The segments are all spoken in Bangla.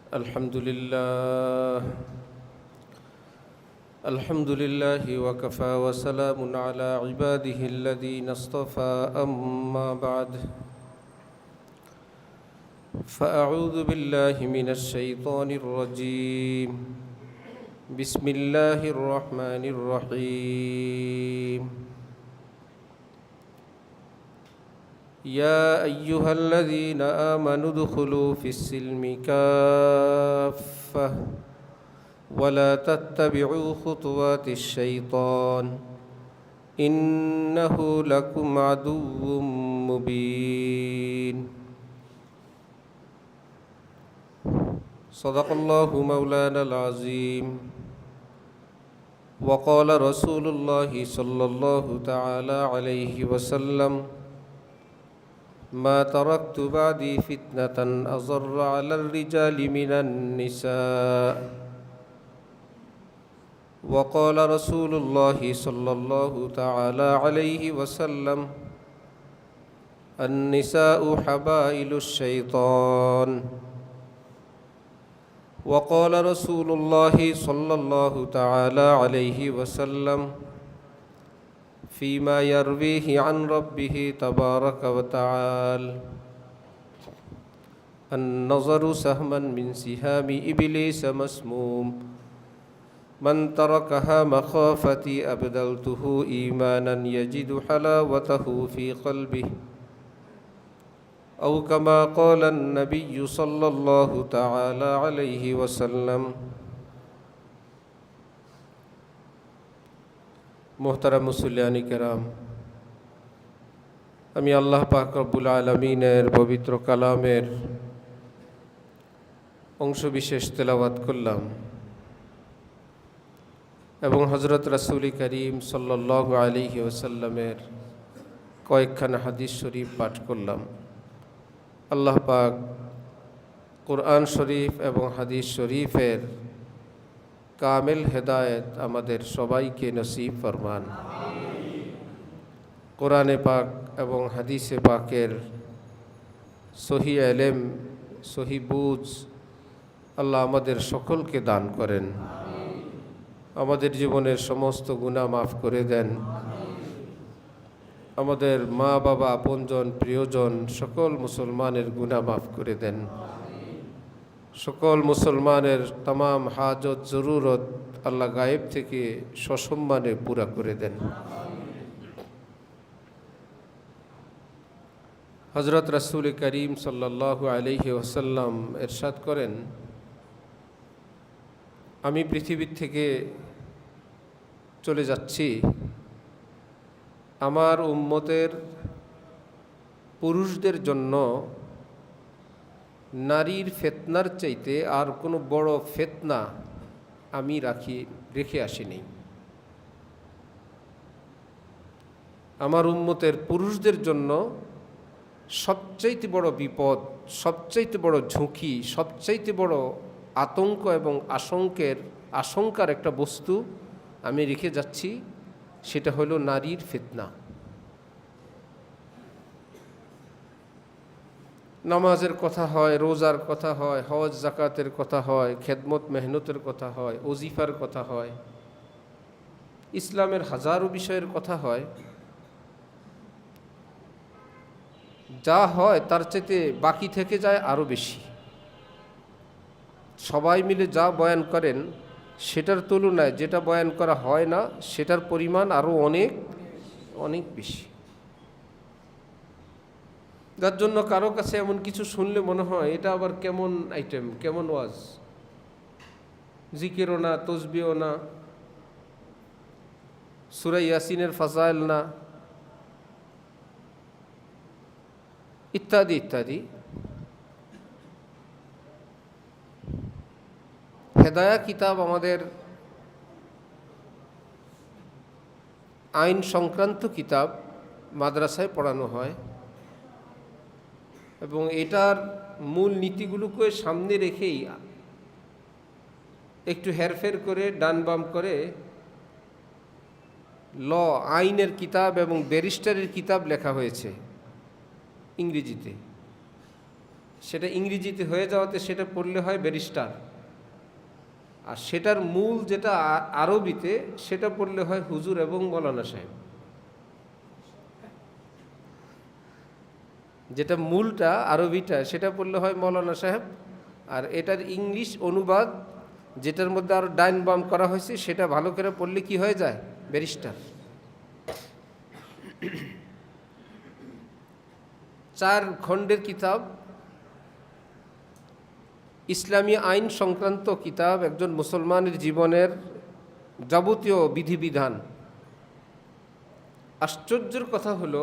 الحمد لله وكفى وسلام على عباده الذين اصطفى أما بعد فأعوذ بالله من الشيطان الرجيم بسم الله الرحمن الرحيم يا أيها الذين آمنوا ادخلوا في السلم كافة ولا تتبعوا خطوات الشيطان إنه لكم عدو مبين صدق الله مولانا العظيم وقال رسول الله صلى الله تعالى عليه وسلم ما تركت بعدي فتنة أضر على الرجال من النساء وقال رسول الله صلى الله تعالى عليه وسلم النساء حبائل الشيطان وقال رسول الله صلى الله تعالى عليه وسلم فيما يرويه عن ربه تبارك وتعالى النظر سهما من سهام إبليس مسموم من تركها مخافتي أبدلته إيمانا يجد حلاوته في قلبه أو كما قال النبي صلى الله تعالى عليه وسلم মোহতারাম মুসল্লিয়ানি কেরাম, আমি আল্লাহ পাক রব্বুল আলামিনের পবিত্র কালামের অংশবিশেষ তেলাওয়াত করলাম এবং হযরত রাসূল করিম সাল্লাল্লাহু আলাইহি ওয়াসাল্লামের কয়েকখানা হাদিস শরীফ পাঠ করলাম। আল্লাহ পাক কুরআন শরীফ এবং হাদিস শরীফের কামেল হেদায়েত আমাদের সবাইকে নসিব ফরমান। কোরআনে পাক এবং হাদিসে পাকের সহি এলেম, সহি বুঝ আল্লাহ আমাদের সকলকে দান করেন। আমাদের জীবনের সমস্ত গুনাহ মাফ করে দেন। আমাদের মা বাবা, আপনজন, প্রিয়জন সকল মুসলমানের গুনাহ মাফ করে দেন। সকল মুসলমানের तमाम হাজত জরুরত আল্লাহ গায়েব থেকে সসম্মানে পুরা করে দেন। হযরত রাসূল করিম সাল্লাল্লাহু আলাইহি ওয়াসাল্লাম ইরশাদ করেন, আমি পৃথিবী থেকে চলে যাচ্ছি, আমার উম্মতের পুরুষদের জন্য নারীর ফিতনার চাইতে আর কোনো বড় ফিতনা আমি রেখে আসিনি। আমার উম্মতের পুরুষদের জন্য সবচাইতে বড় বিপদ, সবচাইতে বড় ঝুঁকি, সবচাইতে বড় আতঙ্ক এবং আশঙ্কার একটা বস্তু আমি রেখে যাচ্ছি, সেটা হলো নারীর ফিতনা। নামাজের কথা হয়, রোজার কথা হয়, হজ জাকাতের কথা হয়, খেদমত মেহনতের কথা হয়, ওজিফার কথা হয়, ইসলামের হাজারো বিষয়ের কথা হয়। যা হয় তার চাইতে বাকি থেকে যায় আরও বেশি। সবাই মিলে যা বয়ান করেন সেটার তুলনায় যেটা বয়ান করা হয় না সেটার পরিমাণ আরও অনেক অনেক বেশি। যার জন্য কারো কাছে এমন কিছু শুনলে মনে হয় এটা আবার কেমন আইটেম, কেমন ওয়াজ, জিকিরও না, তসবিহও না, সূরা ইয়াসিনের ফাজাইল না, ইত্যাদি ইত্যাদি। হেদায়া কিতাব আমাদের আইন সংক্রান্ত কিতাব, মাদ্রাসায় পড়ানো হয় এবং এটার মূল নীতিগুলোকে সামনে রেখেই একটু হেরফের করে ডান বাম করে আইনের কিতাব এবং ব্যারিস্টারের কিতাব লেখা হয়েছে ইংরেজিতে। সেটা ইংরেজিতে হয়ে যাওয়াতে সেটা পড়লে হয় ব্যারিস্টার, আর সেটার মূল যেটা আরবিতে সেটা পড়লে হয় হুজুর এবং মৌলানা সাহেব। যেটা মূলটা আরবিটা সেটা পড়লে হয় মৌলানা সাহেব, আর এটার ইংলিশ অনুবাদ যেটার মধ্যে আরও ডাইন বাম করা হয়েছে সেটা ভালো করে পড়লে কি হয়ে যায়? ব্যারিস্টার। 4 খণ্ডের কিতাব, ইসলামী আইন সংক্রান্ত কিতাব, একজন মুসলমানের জীবনের যাবতীয় বিধিবিধান। আশ্চর্যের কথা হলো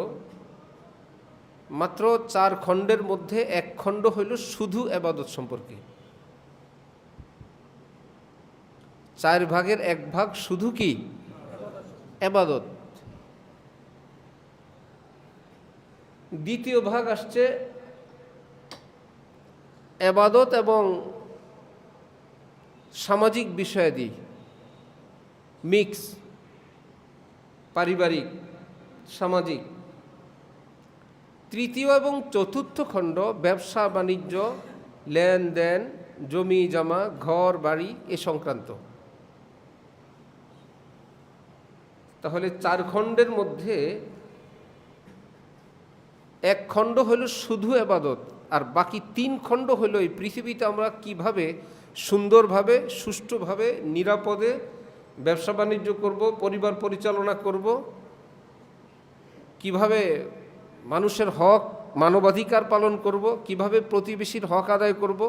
মাত্র 4 খণ্ডের মধ্যে 1 খণ্ড হইল শুধু ইবাদত সম্পর্কে। 4 ভাগের 1 ভাগ শুধু কি? ইবাদত। দ্বিতীয় ভাগ আসছে ইবাদত এবং সামাজিক বিষয়াদি মিক্স, পারিবারিক সামাজিক। তৃতীয় এবং চতুর্থ খণ্ড ব্যবসা বাণিজ্য, লেনদেন, জমি জমা, ঘর বাড়ি এ সংক্রান্ত। তাহলে 4 খণ্ডের মধ্যে 1 খণ্ড হইল শুধু ইবাদত, আর বাকি 3 খণ্ড হইল এই পৃথিবীতে আমরা কিভাবে সুন্দরভাবে সুষ্ঠুভাবে নিরাপদে ব্যবসা বাণিজ্য করব, পরিবার পরিচালনা করব, কিভাবে মানুষের হক মানবাধিকার পালন করব, কিভাবে প্রতিবেশীর হক আদায় করব,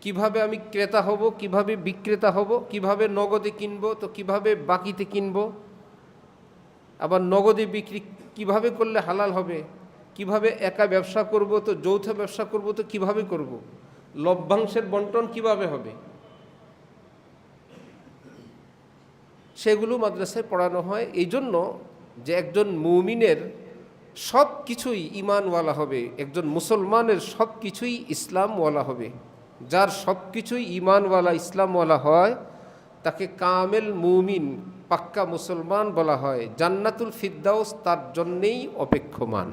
কিভাবে আমি ক্রেতা হব, কিভাবে বিক্রেতা হব, কিভাবে নগদে কিনব তো কিভাবে বাকিতে কিনব, আবার নগদে বিক্রি কিভাবে করলে হালাল হবে, কিভাবে একা ব্যবসা করব তো যৌথ ব্যবসা করব তো কিভাবে করব, লভ্যাংশের বন্টন কিভাবে হবে, সেগুলো মাদ্রাসায় পড়ানো হয়। এই জন্য যে একজন মুমিনের সব কিছুই ঈমানওয়ালা হবে, একজন মুসলমানের সব কিছুই ইসলামওয়ালা হবে। যার সব কিছুই ঈমানওয়ালা ইসলামওয়ালা হয় তাকে কামেল মুমিন, পাক্কা মুসলমান বলা হয়। জান্নাতুল ফিরদাউস তার জন্যেই অপেক্ষমান।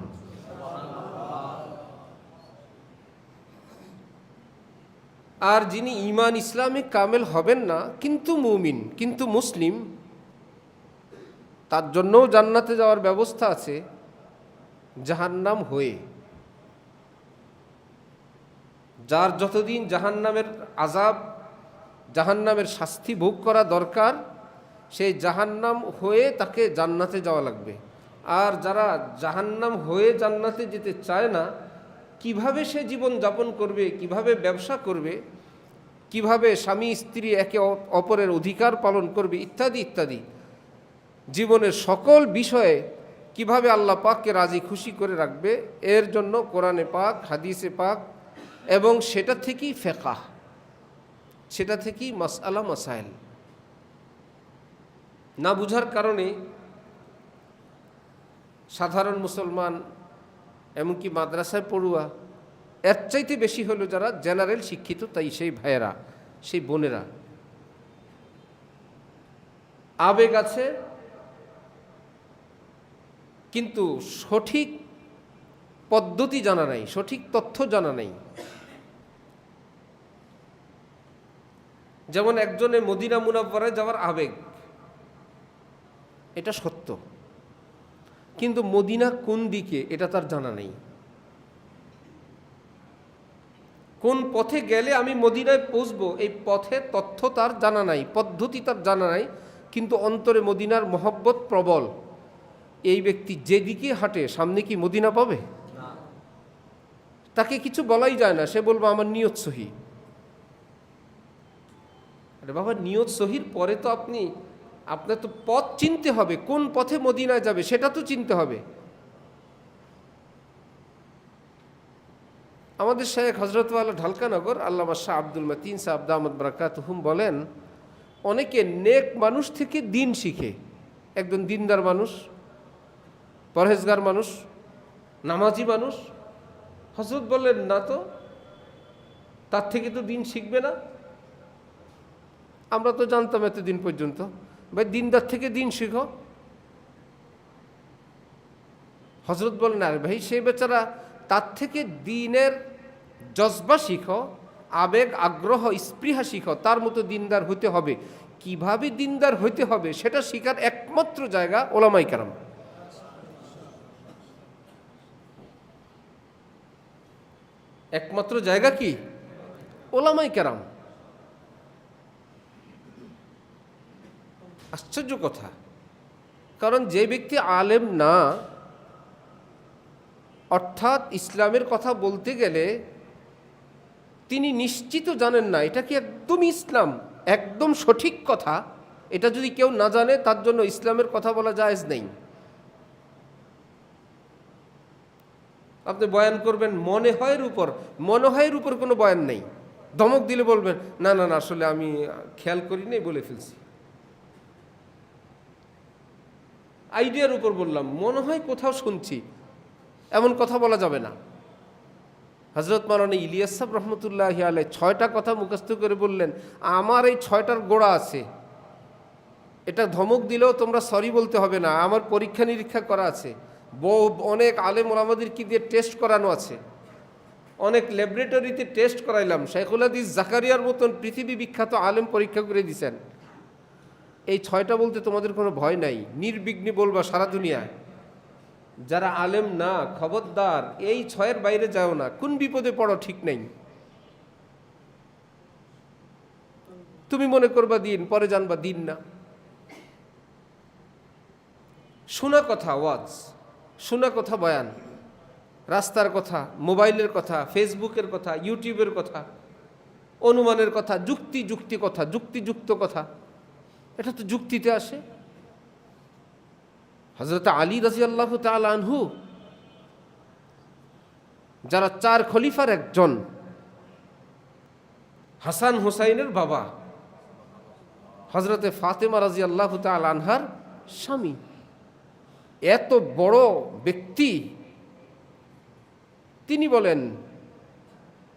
আর যিনি ঈমান ইসলামে কামেল হবেন না কিন্তু মুমিন কিন্তু মুসলিম, তার জন্যও জান্নাতে যাওয়ার ব্যবস্থা আছে জাহান্নাম হয়ে। যার যতদিন জাহান্নামের আযাব, জাহান্নামের শাস্তি ভোগ করা দরকার, সেই জাহান্নাম হয়ে তাকে জান্নাতে যাওয়া লাগবে। আর যারা জাহান্নাম হয়ে জান্নাতে যেতে চায় না, কিভাবে সে জীবন যাপন করবে, কিভাবে ব্যবসা করবে, কিভাবে স্বামী স্ত্রী একে অপরের অধিকার পালন করবে ইত্যাদি ইত্যাদি, জীবনের সকল বিষয়ে কিভাবে আল্লাহ পাককে রাজি খুশি করে রাখবে, এর জন্য কোরআনে পাক, হাদিসে পাক এবং সেটা থেকেই ফিকহ, সেটা থেকেই মাসআলা মাসাইল। না বুঝার কারণে সাধারণ মুসলমান, এমনকি মাদ্রাসায় পড়ুয়া, এর চাইতে বেশি হলো যারা জেনারেল শিক্ষিত, তাই সেই ভাইয়েরা, সেই বোনেরা, আবেগ আছে কিন্তু সঠিক পদ্ধতি জানা নাই, সঠিক তথ্য জানা নাই। যেমন একজনের মদিনা মুনাওয়ারায় যাওয়ার আবেগ, এটা সত্য, কিন্তু মদিনা কোন দিকে এটা তার জানা নেই। কোন পথে গেলে আমি মদিনায় পৌঁছবো এই পথের তথ্য তার জানা নাই, পদ্ধতি তার জানা নাই, কিন্তু অন্তরে মদিনার মহব্বত প্রবল। এই ব্যক্তি যেদিকে হাঁটে সামনে কি মদিনা পাবে? তাকে কিছু বলাই যায় না, সে বলবো আমার নিয়ত সহি। আরে বাবা, নিয়ত সহির পরে তো আপনার তো পথ চিনতে হবে, কোন পথে মদিনায় যাবে সেটা তো চিনতে হবে। আমাদের শায়েখ হযরত ওয়ালা ঢালকানগর আল্লামা শাহ আব্দুল মতিন সাহেব দামাত বারাকাতুহুম বলেন, অনেকে নেক মানুষ থেকে দিন শিখে। একজন দিনদার মানুষ, পরহেজগার মানুষ, নামাজি মানুষ, হযরত বললেন না তো, তার থেকে তো দিন শিখবে না। আমরা তো জানতাম এতদিন পর্যন্ত, ভাই দিনদার থেকে দিন শিখো। হযরত বলেন, আরে ভাই সেই বেচারা তার থেকে দিনের জজবা শিখো, আবেগ আগ্রহ স্পৃহা শিখো, তার মতো দিনদার হতে হবে। কিভাবে দিনদার হতে হবে সেটা শিখার একমাত্র জায়গা ওলামায়ে কেরাম। একমাত্র জায়গা কি? ওলামায়ে কেরাম। আশ্চর্য কথা, কারণ যে ব্যক্তি আলেম না, অর্থাৎ ইসলামের কথা বলতে গেলে তিনি নিশ্চিত জানেন না এটা কি একদম ইসলাম, একদম সঠিক কথা, এটা যদি কেউ না জানে তার জন্য ইসলামের কথা বলা জায়েজ নেই। আপনি বয়ান করবেন মনে হয়ের উপর কোনো বয়ান নেই। ধমক দিলে বলবেন না না না আসলে আমি খেয়াল করিনি, বলে ফেলছি। আইডিয়ার উপর বললাম, মনে হয় কোথাও শুনছি, এমন কথা বলা যাবে না। হযরত মাওলানা ইলিয়াস সাহেব রহমতুল্লাহি আলাইহি 6টা কথা মুখস্থ করে বললেন, আমার এই 6টার গোড়া আছে, এটা ধমক দিলেও তোমরা সরি বলতে হবে না, আমার পরীক্ষা নিরীক্ষা করা আছে, অনেক আলেম ওলামাদের কি দিয়ে টেস্ট করানো আছে, অনেক ল্যাবরেটরিতে টেস্ট করাইলাম, শাইখুল হাদিস জাকারিয়ার মতন পৃথিবী বিখ্যাত আলেম পরীক্ষা করে দিয়েছেন। এই 6টা বলতে তোমাদের কোনো ভয় নাই, নির্বিঘ্নে বলবা সারা দুনিয়ায়। যারা আলেম না, খবরদার এই 6-এর বাইরে যাও না, কোন বিপদে পড়ো ঠিক নেই। তুমি মনে করবা দিন, পরে জানবা দিন না। শোনা কথা ওয়াজ, শোনা কথা বয়ান, রাস্তার কথা, মোবাইলের কথা, ফেসবুকের কথা, ইউটিউবের কথা, অনুমানের কথা, যুক্তিযুক্ত কথা, এটা তো যুক্তিতে আসে। হযরত আলী রাদিয়াল্লাহু তাআলা আনহু, যারা 4 খলিফার একজন, হাসান হুসাইনের বাবা, হযরতে ফাতেমা রাদিয়াল্লাহু তাআলা আনহার স্বামী, এত বড় ব্যক্তি, তিনি বলেন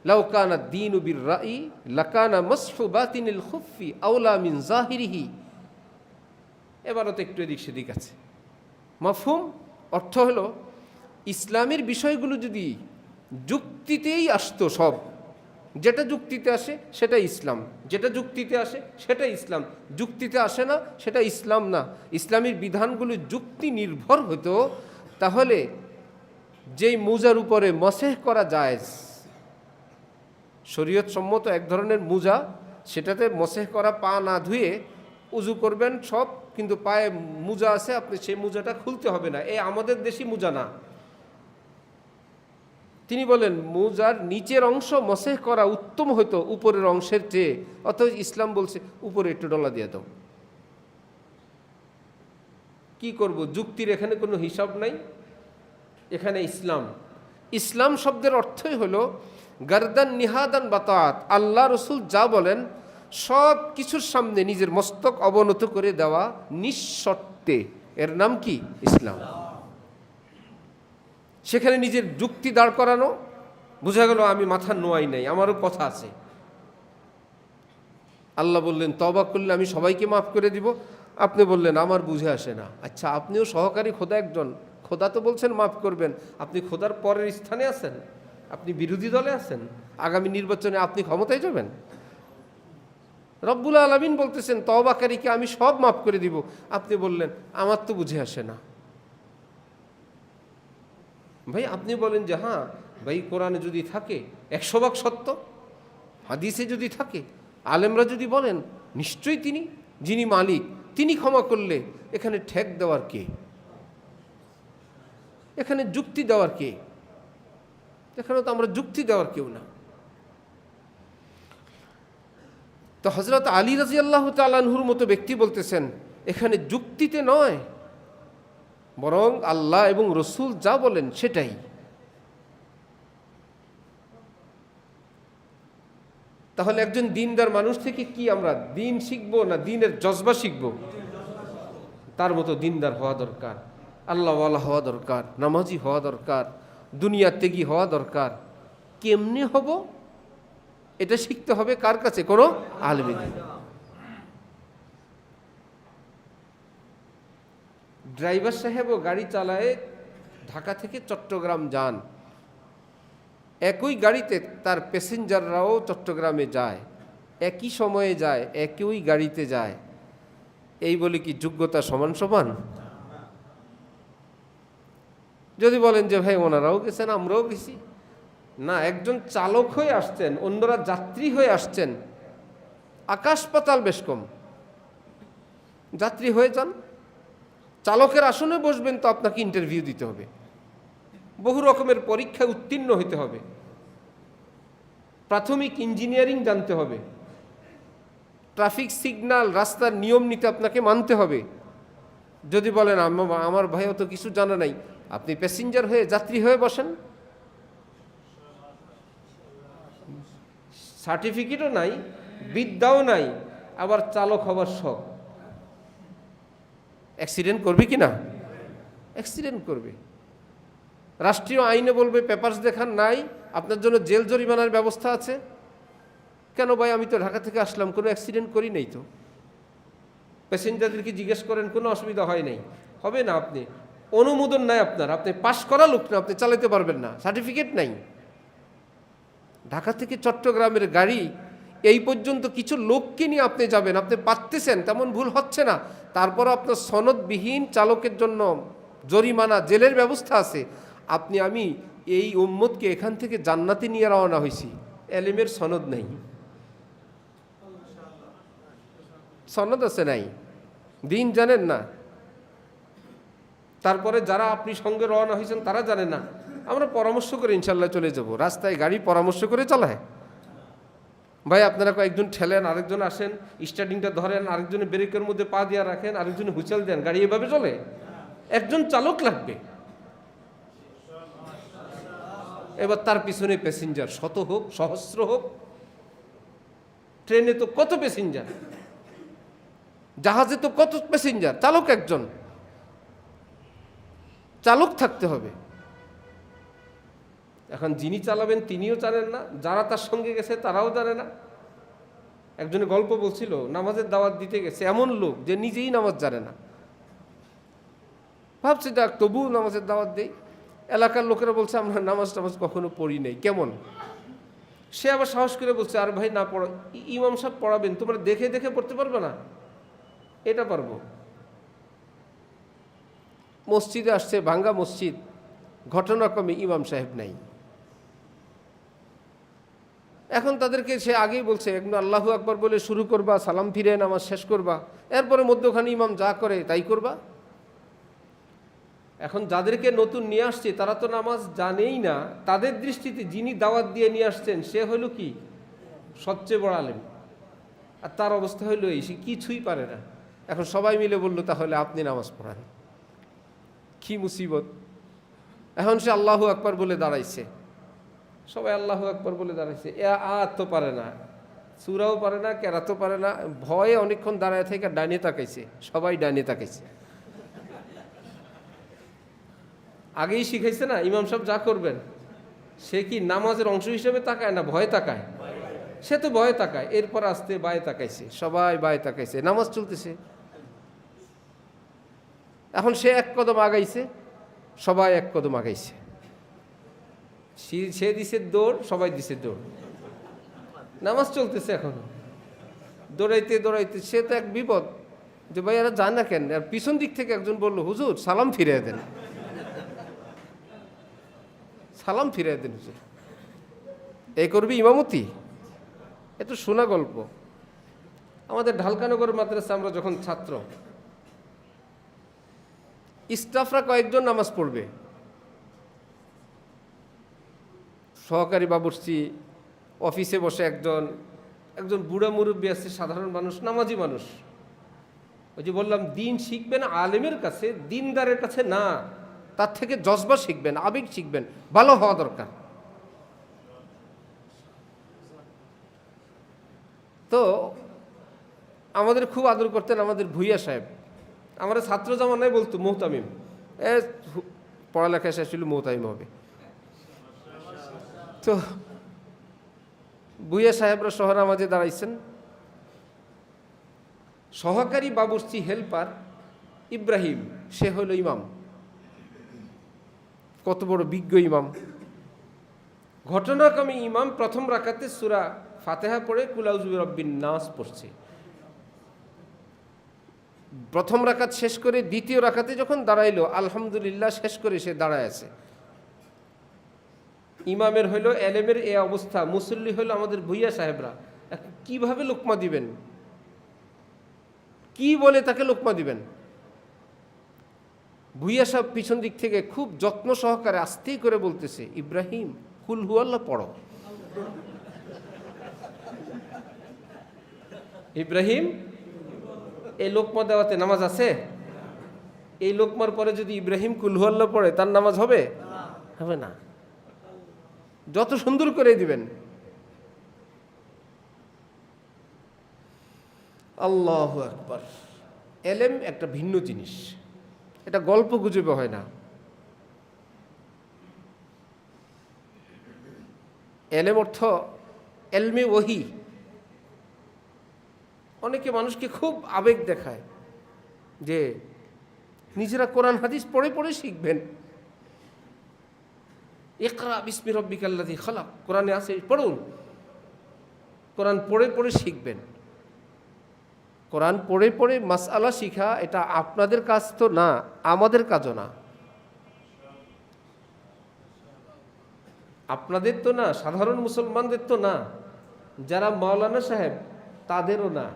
লাউ কানা দ্বীনু বির-রাই লাকানা মাসহু বাতিনিল খুফফি আওলা মিন জাহিরিহি। এবারও তো একটু এদিক সেদিক আছে। মাফহুম অর্থ হলো, ইসলামের বিষয়গুলো যদি যুক্তিতেই আসতো, সব যেটা যুক্তিতে আসে সেটা ইসলাম, যেটা যুক্তিতে আসে সেটা ইসলাম, যুক্তিতে আসে না সেটা ইসলাম না, ইসলামের বিধানগুলো যুক্তি নির্ভর হতো, তাহলে যেই মুজার উপরে মসেহ করা জায়েজ, শরীয়ত সম্মত এক ধরনের মুজা, সেটাতে মসেহ করা, পা না ধুয়ে উজু করবেন সব, কিন্তু পায়ে মুজা আছে, আপনি সেই মুজাটা খুলতে হবে না, এই আমাদের দেশি মুজা না। তিনি বলেন মুজার নিচের অংশ মসেহ করা উত্তম হতো উপরের অংশের চেয়ে, অথচ ইসলাম বলছে উপরে একটু ডলা দিয়ে দাও। কি করব, যুক্তির এখানে কোনো হিসাব নাই। এখানে ইসলাম শব্দের অর্থই হলো গারদান নিহাদান বাতাত, আল্লাহ রসুল যা বলেন সব কিছুর সামনে নিজের মস্তক অবনত করে দেওয়া নিঃশর্তে, এর নাম কি? ইসলাম। সেখানে নিজের যুক্তি দাঁড় করানো, বোঝা গেল আমি মাথা নোয়াই নাই, আমারও কথা আছে। আল্লাহ বললেন তওবা করলে আমি সবাইকে মাফ করে দিব, আপনি বললেন আমার বুঝে আসে না। আচ্ছা, আপনিও সহকারী খোদা একজন, খোদা তো বলছেন মাফ করবেন, আপনি খোদার পরের স্থানে আছেন, আপনি বিরোধী দলে আছেন, আগামী নির্বাচনে আপনি ক্ষমতায় যাবেন। রব্বুল আলামিন বলতেছেন তওবাকারীকে আমি সব মাফ করে দিব, আপনি বললেন আমার তো বুঝে আসে না। ভাই আপনি বলেন যে হ্যাঁ ভাই, কোরআনে যদি থাকে 100 ভাগ সত্য, হাদিসে যদি থাকে, আলেমরা যদি বলেন নিশ্চয়ই তিনি, যিনি মালিক তিনি ক্ষমা করলে, এখানে ঠেক দেওয়ার কে? এখানে যুক্তি দেওয়ার কে? এখানে তো আমরা যুক্তি দেওয়ার কেউ না। তো হযরত আলী রাদিয়াল্লাহু তাআলা আনহুর মতো ব্যক্তি বলতেছেন এখানে যুক্তিতে নয়, বরং আল্লাহ এবং রসুল যা বলেন সেটাই। তাহলে একজন দিনদার মানুষ থেকে কি আমরা দিন শিখবো না দিনের জজবা শিখবো? তার মতো দিনদার হওয়া দরকার, আল্লাহওয়ালা হওয়া দরকার, নামাজি হওয়া দরকার, দুনিয়া ত্যাগী হওয়া দরকার। কেমনে হব এটা শিখতে হবে কার কাছে? কোনো আলেমের। ড্রাইভার সাহেবও গাড়ি চালায়, ঢাকা থেকে চট্টগ্রাম যান, একই গাড়িতে তার প্যাসেঞ্জাররাও চট্টগ্রামে যায়, একই সময়ে যায়, একই গাড়িতে যায়, এই বলে কি যোগ্যতা সমান সমান? যদি বলেন যে ভাই ওনারাও গেছেন আমরাও গেছি, না, একজন চালক হয়ে আসছেন, অন্যরা যাত্রী হয়ে আসছেন, আকাশ পাতাল বেশ কম। যাত্রী হয়ে যান, চালকের আসনে বসবেন তো আপনাকে ইন্টারভিউ দিতে হবে, বহু রকমের পরীক্ষায় উত্তীর্ণ হতে হবে, প্রাথমিক ইঞ্জিনিয়ারিং জানতে হবে, ট্রাফিক সিগন্যাল রাস্তার নিয়ম নীতি আপনাকে মানতে হবে। যদি বলেন আমার ভাইও তো কিছু জানা নাই, আপনি প্যাসেঞ্জার হয়ে যাত্রী হয়ে বসেন, সার্টিফিকেটও নাই, বিদ্যাও নাই, আবার চালক হবার শখ, অ্যাক্সিডেন্ট করবে কি না? অ্যাক্সিডেন্ট করবে। রাষ্ট্রীয় আইনে বলবে পেপারস দেখান, নাই, আপনার জন্য জেল জরিমানার ব্যবস্থা আছে। কেন ভাই, আমি তো ঢাকা থেকে আসলাম, কোনো অ্যাক্সিডেন্ট করি নাই তো। প্যাসেঞ্জারদেরকে জিজ্ঞেস করেন, কোনো অসুবিধা হয় নাই, হবে না। আপনি অনুমোদন নাই আপনার, আপনি পাশ করা লোক না, আপনি চালাতে পারবেন না, সার্টিফিকেট নাই। ঢাকা থেকে চট্টগ্রামের গাড়ি এই পর্যন্ত কিছু লোককে নিয়ে আপনি যাবেন, আপনি পারতেছেন, তেমন ভুল হচ্ছে না, তারপর আপনার সনদবিহীন চালকের জন্য জরিমানা, জেলের ব্যবস্থা আছে। আমি এই উম্মতকে এখান থেকে জান্নাতে নিয়ে রওনা হয়েছি, এলেমের সনদ নেই, সনদ আছে নাই, দিন জানেন না। তারপরে যারা আপনি সঙ্গে রওনা হয়েছেন তারা জানে না, আমরা পরামর্শ করে ইনশাল্লাহ চলে যাব। রাস্তায় গাড়ি পরামর্শ করে চালায়, ভাই আপনারা কয়েকজন ঠেলেন, আরেকজন আসেন, স্টার্টিংটা ধরেন, আরেকজনের ব্রেকের মধ্যে পা দিয়ে রাখেন, আরেকজনে হুইসেল দেন, গাড়ি এভাবে চলে। একজন চালক লাগবে, এবার তার পিছনে প্যাসেঞ্জার শত হোক সহস্র হোক। ট্রেনে তো কত প্যাসেঞ্জার, জাহাজে তো কত প্যাসেঞ্জার, চালক একজন। চালক থাকতে হবে। এখন যিনি চালাবেন তিনিও জানেন না, যারা তার সঙ্গে গেছে তারাও জানে না। একজনে গল্প বলছিল, নামাজের দাওয়াত দিতে গেছে এমন লোক যে নিজেই নামাজ জানে না, ভাবছে যাক তবুও নামাজের দাওয়াত দেই। এলাকার লোকেরা বলছে আমরা নামাজ টামাজ কখনো পড়ি নাই, কেমন? সে আবার সাহস করে বলছে, আর ভাই না পড়া, ইমাম সাহেব পড়াবেন, তোমরা দেখে দেখে পড়তে পারবে না? এটা পারবো। মসজিদে আসছে, ভাঙ্গা মসজিদ, ঘটনাক্রমে ইমাম সাহেব নাই। এখন তাদেরকে সে আগেই বলছে, একদম আল্লাহু আকবার বলে শুরু করবা, সালাম ফিরে নামাজ শেষ করবা, এরপরে মধ্যখানে ইমাম যা করে তাই করবা। এখন যাদেরকে নতুন নিয়ে আসছে তারা তো নামাজ জানেই না, তাদের দৃষ্টিতে যিনি দাওয়াত দিয়ে নিয়ে আসছেন সে হইল কি সবচেয়ে বড় আলেম, আর তার অবস্থা হইল এই, সে কিছুই পারে না। এখন সবাই মিলে বলল তাহলে আপনি নামাজ পড়ান। কি মুসিবত! এখন সে আল্লাহু আকবার বলে দাঁড়াইছে, সবাই আল্লাহু আকবার বলে দাঁড়াইছে, তো পারে না, সূরাও পারে না, কেরাতও পারে না, ভয়ে অনেকক্ষণ দাঁড়ায় থেকে ডাইনে তাকাইছে, সবাই ডাইনে তাকাইছে। আগেই শিখাইছে না ইমাম সাহেব যা করবেন, সে কি নামাজের অংশ হিসেবে তাকায় না ভয়ে তাকায়? সে তো ভয়ে তাকায়। এরপর আস্তে বায়ে তাকাইছে, সবাই বায়ে তাকাইছে, নামাজ চলতেছে। এখন সে এক কদম আগাইছে, সবাই এক কদম আগাইছে, সে দিছে দৌড়, সবাই দিছে দৌড়, নামাজ চলতেছে। এখন দৌড়াইতে দৌড়াইতে সে তো এক বিপদ, যে ভাই এরা যায় না কেন? আর পিছন দিক থেকে একজন বলল, হুজুর সালাম ফিরিয়ে দেন, সালাম ফিরিয়ে দেন হুজুর। এই করবি ইমামতি? এ তো শোনা গল্প। আমাদের ঢালকানগর মাদ্রাসা আমরা যখন ছাত্র, স্টাফরা কয়েকজন নামাজ পড়বে, সহকারী বাবুর্চি, অফিসে বসে একজন বুড়া মুরব্বী আছে, সাধারণ মানুষ, নামাজি মানুষ। ওই যে বললাম দিন শিখবেন আলেমের কাছে, দিনদারের কাছে না, তার থেকে জজবা শিখবেন, আবেগ শিখবেন, ভালো হওয়া দরকার। তো আমাদের খুব আদর করতেন আমাদের ভুইয়া সাহেব, আমরা ছাত্র জামানায় বলতো মোহতামিম, পড়ালেখা শেষ হলে মোহতামিম হবে। তো ভুইয়া সাহেবরা শহরের মাঝে দাঁড়াইছেন, সহকারী বাবুর্চি হেল্পার ইব্রাহিম, সে হলো ইমাম, কত বড় বিজ্ঞ ইমাম। ঘটনাক্রমে ইমাম প্রথম রাকাতে সূরা ফাতিহা পড়ে কুল আউযু বিরাব্বিন নাস পড়ছে। প্রথম রাকাত শেষ করে দ্বিতীয় রাকাতে যখন দাঁড়াইলো আলহামদুলিল্লাহ শেষ করে সে দাঁড়ায় আছে। ইমামের হইল এলেমের এই অবস্থা, মুসল্লি হইল আমাদের ভুইয়া সাহেবরা। কিভাবে লোকমা দিবেন, কি বলে তাকে লোকমা দিবেন? ভুইয়া সাহেব পিছন দিক থেকে খুব যত্ন সহকারে আস্তেই করে বলতেছে, ইব্রাহিম কুল হুয়াল্লাহ পড়ো। ইব্রাহিম, এই লোকমা দেওয়াতে নামাজ আছে? এই লোকমার পরে যদি ইব্রাহিম কুল হুয়াল্লাহ পড়ে তার নামাজ হবে? হবে না। যত সুন্দর করে দিবেন। আল্লাহু আকবার। এলেম একটা ভিন্ন জিনিস, এটা গল্প গুজবে হয় না। এলেম অর্থ এলমে ওহি। অনেকে মানুষকে খুব আবেগ দেখায় যে নিজেরা কোরআন হাদিস পড়ে পড়ে শিখবেন। ইকরা বিসমি রাব্বিকাল্লাযী খালাক, কোরআনে আছে, পড়ুন। কোরআন পড়ে পড়ে শিখবেন। কোরআন পড়ে পড়ে মাসআলা শিখা এটা আপনাদের কাজ তো না, আমাদের কাজও না। আপনাদের তো না, সাধারণ মুসলমানদের তো না, যারা মাওলানা সাহেব তাদেরও না,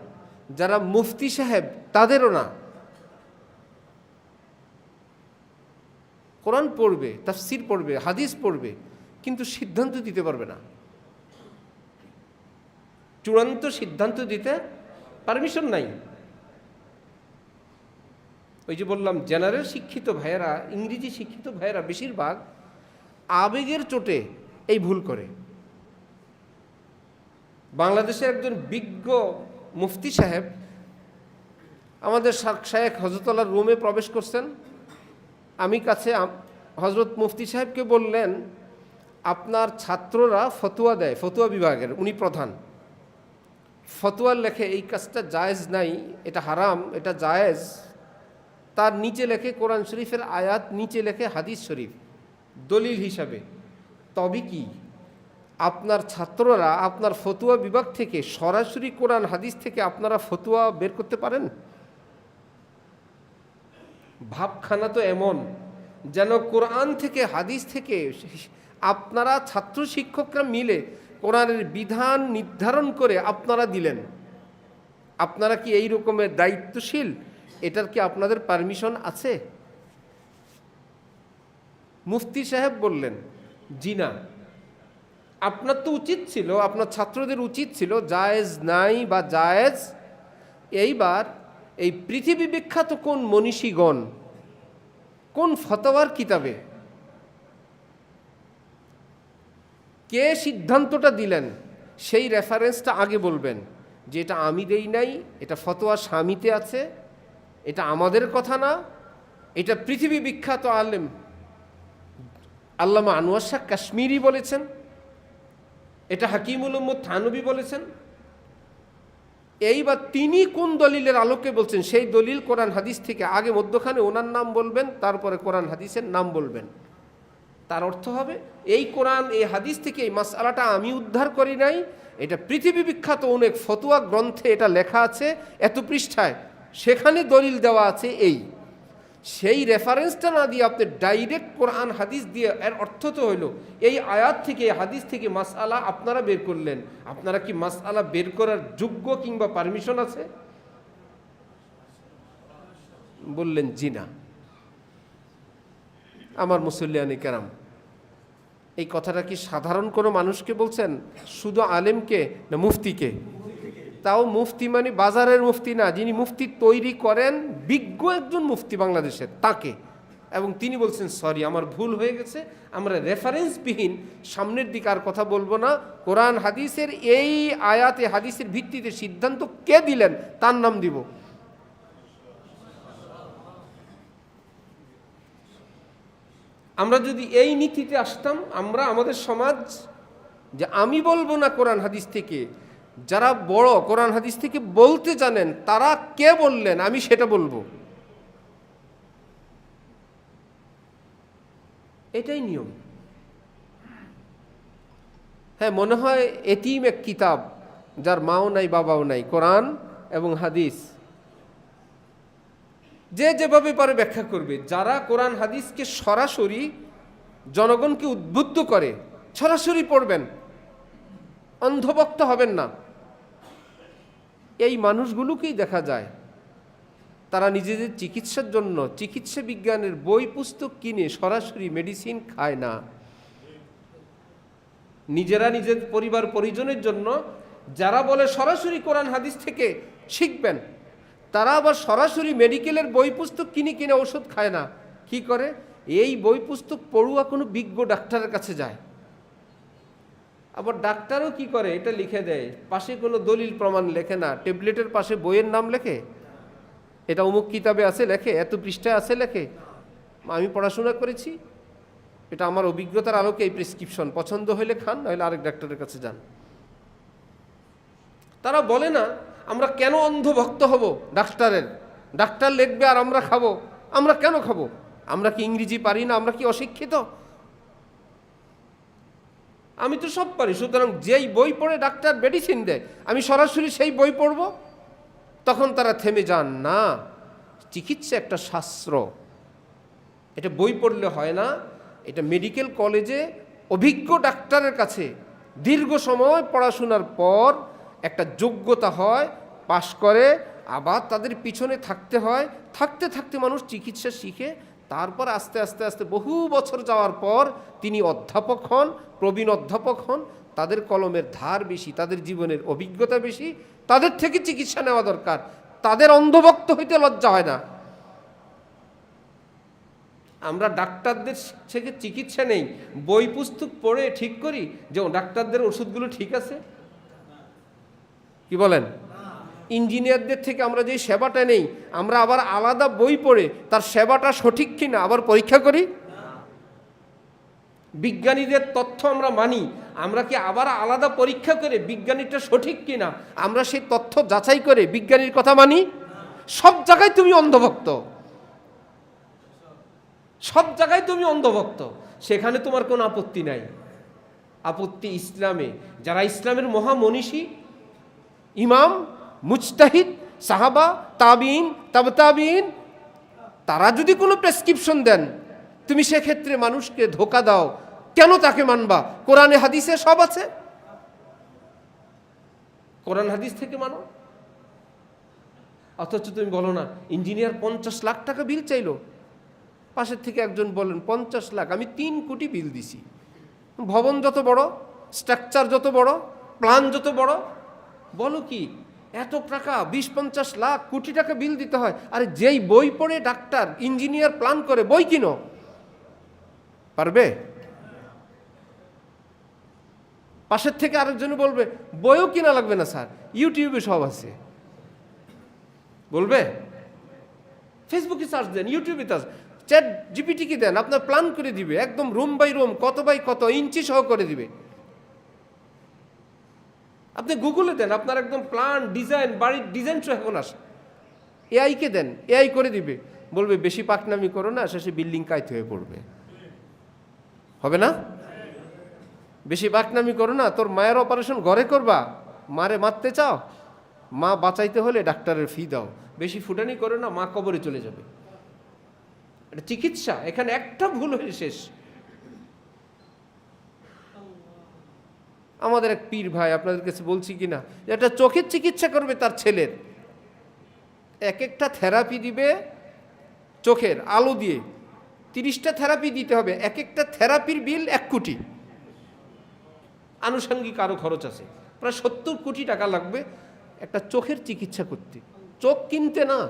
যারা মুফতি সাহেব তাদেরও না। কোরআন পড়বে, তাফসির পড়বে, হাদিস পড়বে, কিন্তু সিদ্ধান্ত দিতে পারবে না। চূড়ান্ত সিদ্ধান্ত দিতে পারমিশন নাই। ওই যে বললাম, জেনারেল শিক্ষিত ভাইয়েরা, ইংরেজি শিক্ষিত ভাইয়েরা বেশিরভাগ আবেগের চোটে এই ভুল করে। বাংলাদেশের একজন বিজ্ঞ মুফতি সাহেব আমাদের শায়েখ হযরতুল্লাহর রুমে প্রবেশ করছেন। আমি কাছে হযরত মুফতি সাহেবকে বললেন, আপনার ছাত্ররা ফতোয়া দেয়, ফতোয়া বিভাগের উনি প্রধান, ফতোয়ার লেখে এই কাজটা জায়েজ নাই, এটা হারাম, এটা জায়েজ। তার নিচে লেখে কোরআন শরীফের আয়াত, নিচে লেখে হাদিস শরীফ দলিল হিসাবে। তবে কি আপনার ছাত্ররা আপনার ফতোয়া বিভাগ থেকে সরাসরি কোরআন হাদিস থেকে আপনারা ফতোয়া বের করতে পারেন? ভাবখানা তো এমন যেন কোরআন থেকে হাদিস থেকে আপনারা ছাত্র শিক্ষকরা মিলে কোরআনের বিধান নির্ধারণ করে আপনারা দিলেন। আপনারা কি এই রকমের দায়িত্বশীল? এটার কি আপনাদের পারমিশন আছে? মুফতি সাহেব বললেন, জি না। আপনার তো উচিত ছিল, আপনার ছাত্রদের উচিত ছিল জায়েজ নাই বা জায়েজ। এইবার এই পৃথিবী বিখ্যাত কোন মনীষীগণ কোন ফতোয়ার কিতাবে কে সিদ্ধান্তটা দিলেন সেই রেফারেন্সটা আগে বলবেন, যে এটা আমি দেই নাই, এটা ফতোয়া স্বামীতে আছে, এটা আমাদের কথা না, এটা পৃথিবী বিখ্যাত আলেম আল্লামা আনোয়ার শাহ কাশ্মীরি বলেছেন, এটা হাকিমুল উম্মত থানবী বলেছেন। এইবার তিনি কোন দলিলের আলোকে বলছেন সেই দলিল কোরআন হাদিস থেকে আগে মধ্যখানে ওনার নাম বলবেন, তারপরে কোরআন হাদিসের নাম বলবেন। তার অর্থ হবে এই কোরআন এই হাদিস থেকে এই মাসআলাটা আমি উদ্ধার করি নাই, এটা পৃথিবী বিখ্যাত অনেক ফতোয়া গ্রন্থে এটা লেখা আছে, এত পৃষ্ঠায়, সেখানে দলিল দেওয়া আছে এই। সেই রেফারেন্সটা না দিয়ে আপনি ডাইরেক্ট কোরআন হাদিস দিয়ে, এর অর্থ তো হইল এই আয়াত থেকে হাদিস থেকে মাসআলা আপনারা বের করলেন। আপনারা কি মাসআলা বের করার যোগ্য কিংবা পারমিশন আছে? বললেন জি না। আমার মুসল্লিয়ানি কেরাম, এই কথাটা কি সাধারণ কোনো মানুষকে বলছেন, শুধু আলেমকে না মুফতিকে? তাও মুফতি মানে বাজারের মুফতি না, যিনি মুফতি তৈরি করেন, বিজ্ঞ একজন মুফতি বাংলাদেশের, তাকে। এবং তিনি বলছেন, সরি আমার ভুল হয়ে গেছে, আমরা রেফারেন্সবিহীন সামনের দিকে আর কথা বলবো না, কোরআন হাদিসের এই আয়াতে হাদিসের ভিত্তিতে সিদ্ধান্ত কে দিলেন তার নাম দিব। আমরা যদি এই নীতিতে আসতাম, আমরা আমাদের সমাজ, যে আমি বলবো না কোরআন হাদিস থেকে, যারা বড় কোরআন হাদিস থেকে বলতে জানেন তারা কে বললেন আমি সেটা বলবো, এটাই নিয়ম। হ্যাঁ, মনে হয় এতিম এক কিতাব, যার মাও নাই বাবাও নাই, কোরআন এবং হাদিস। যে যেভাবে পারে ব্যাখ্যা করবে। যারা কোরআন হাদিসকে সরাসরি জনগণকে উদ্বুদ্ধ করে, সরাসরি পড়বেন, অন্ধভক্ত হবেন না, এই মানুষগুলোকেই দেখা যায় তারা নিজেদের চিকিৎসার জন্য চিকিৎসা বিজ্ঞানের বই পুস্তক কিনে সরাসরি মেডিসিন খায় না। নিজেরা নিজের পরিবার পরিজনের জন্য যারা বলে সরাসরি কোরআন হাদিস থেকে শিখবেন, তারা আবার সরাসরি মেডিকেলের বই পুস্তক কিনে কিনে ওষুধ খায় না। কি করে? এই বই পুস্তক পড়ুয়া কোনো বিজ্ঞ ডাক্তারের কাছে যায়। আবার ডাক্তারও কি করে? এটা লিখে দেয়, পাশে কোনো দলিল প্রমাণ লেখে না, ট্যাবলেটের পাশে বইয়ের নাম লেখে, এটা অমুক কিতাবে আছে লেখে, এত পৃষ্ঠায় আছে লেখে, আমি পড়াশোনা করেছি, এটা আমার অভিজ্ঞতার আলোকে এই প্রেসক্রিপশন, পছন্দ হলে খান, নইলে আরেক ডাক্তারের কাছে যান। তারা বলে না আমরা কেন অন্ধভক্ত হব ডাক্তারের, ডাক্তার লিখবে আর আমরা খাবো। আমরা কেন খাবো? আমরা কি ইংরেজি পারি না? আমরা কি অশিক্ষিত? আমি তো সব পারি, সুতরাং যেই বই পড়ে ডাক্তার মেডিসিন দেয় আমি সরাসরি সেই বই পড়ব। তখন তারা থেমে যান না, চিকিৎসা একটা শাস্ত্র, এটা বই পড়লে হয় না, এটা মেডিকেল কলেজে অভিজ্ঞ ডাক্তারের কাছে দীর্ঘ সময় পড়াশোনার পর একটা যোগ্যতা হয়, পাশ করে, আবার তাদের পিছনে থাকতে হয়, থাকতে থাকতে মানুষ চিকিৎসা শিখে, তারপর আস্তে আস্তে আস্তে বহু বছর যাওয়ার পর তিনি অধ্যাপক হন, প্রবীণ অধ্যাপক হন। তাদের কলমের ধার বেশি, তাদের জীবনের অভিজ্ঞতা বেশি, তাদের থেকে চিকিৎসা নেওয়া দরকার। তাদের অন্ধভক্ত হইতে লজ্জা হয় না। আমরা ডাক্তারদের থেকে চিকিৎসা নেই, বই পুস্তক পড়ে ঠিক করি যে ডাক্তারদের ওষুধগুলো ঠিক আছে। কি বলেন? ইঞ্জিনিয়ারদের থেকে আমরা যে সেবাটা নেই, আমরা আবার আলাদা বই পড়ে তার সেবাটা সঠিক কিনা আবার পরীক্ষা করি। বিজ্ঞানীদের তথ্য আমরা মানি, আমরা কি আবার আলাদা পরীক্ষা করে বিজ্ঞানীটা সঠিক কিনা আমরা সেই তথ্য যাচাই করে বিজ্ঞানীর কথা মানি? সব জায়গায় তুমি অন্ধভক্ত, সব জায়গায় তুমি অন্ধভক্ত, সেখানে তোমার কোনো আপত্তি নাই। আপত্তি ইসলামে, যারা ইসলামের মহামনীষী, ইমাম, মুজতাহিদ, সাহাবা, তাবিন, তাবতাবিন, তারা যদি কোনো প্রেসক্রিপশন দেন, তুমি সেক্ষেত্রে মানুষকে ধোঁকা দাও, কেন তাকে মানবা? কোরআনে হাদিসে সব আছে, কোরআন হাদিস থেকে মানো। অথচ তুমি বলো না ইঞ্জিনিয়ার 50 লাখ টাকা বিল চাইলো, পাশের থেকে একজন বলেন 50 লাখ, আমি 3 কোটি বিল দিছি। ভবন যত বড়, স্ট্রাকচার যত বড়, প্ল্যান যত বড়, বলো কি এত টাকা 20-50 লাখ কোটি টাকা বিল দিতে হয়? আরে যেই বই পড়ে ডাক্তার ইঞ্জিনিয়ার প্ল্যান করে, বই কিনো, পারবে? পাশের থেকে আরেকজন বলবে বইও কিনা লাগবে না স্যার, ইউটিউবে সব আছে, বলবে? ফেসবুকে সার্চ দেন, ইউটিউবে চ্যাট জিপিটিকে দেন, আপনার প্ল্যান করে দিবে, একদম রুম বাই রুম, কত বাই কত ইঞ্চি সহ করে দিবে। আপনি গুগলে দেন, আপনার একদম প্ল্যান, ডিজাইন, বাড়ির ডিজাইন সহ এখন আসে। এআইকে দেন, এআই করে দিবে, বলবে বেশি পাকনামি করো না, শেষে বিল্ডিং কাইতে হয়ে পড়বে। হবে না? বেশি পাকনামি করো না, তোর মায়ের অপারেশন ঘরে করবা, মারে মারতে চাও, মা বাঁচাইতে হলে ডাক্তারের ফি দাও, বেশি ফুটানি করো না, মা কবরে চলে যাবে। এটা চিকিৎসা, এখানে একটা ভুল হয়ে শেষ। আমাদের এক পীর ভাই, আপনাদের কাছে বলছি কিনা, এটা চোখের চিকিৎসা করবে তার ছেলের, এক একটা থেরাপি দিবে চোখের আলো দিয়ে, 30টা থেরাপি দিতে হবে, এক একটা থেরাপির বিল 1 কোটি, আনুষঙ্গিক আরও খরচ আছে, প্রায় 70 কোটি টাকা লাগবে একটা চোখের চিকিৎসা করতে। চোখ কিনতে না,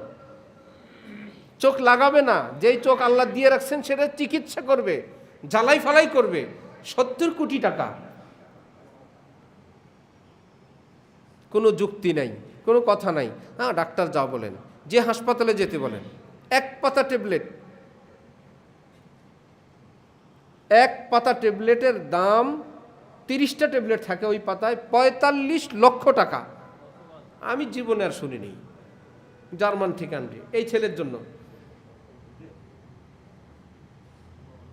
চোখ লাগাবে না, যেই চোখ আল্লাহ দিয়ে রাখছেন সেটা চিকিৎসা করবে, জ্বালাই ফালাই করবে, 70 কোটি টাকা। কোনো যুক্তি নাই, কোনো কথা নাই। হ্যাঁ, ডাক্তার যা বলেন, যে হাসপাতালে যেতে বলেন, 1 পাতা ট্যাবলেট, 1 পাতা ট্যাবলেটের দাম, 30টা ট্যাবলেট থাকে ওই পাতায়, 45 লক্ষ টাকা। আমি জীবনে আর শুনিনি। জার্মান ঠিকানটি এই ছেলের জন্য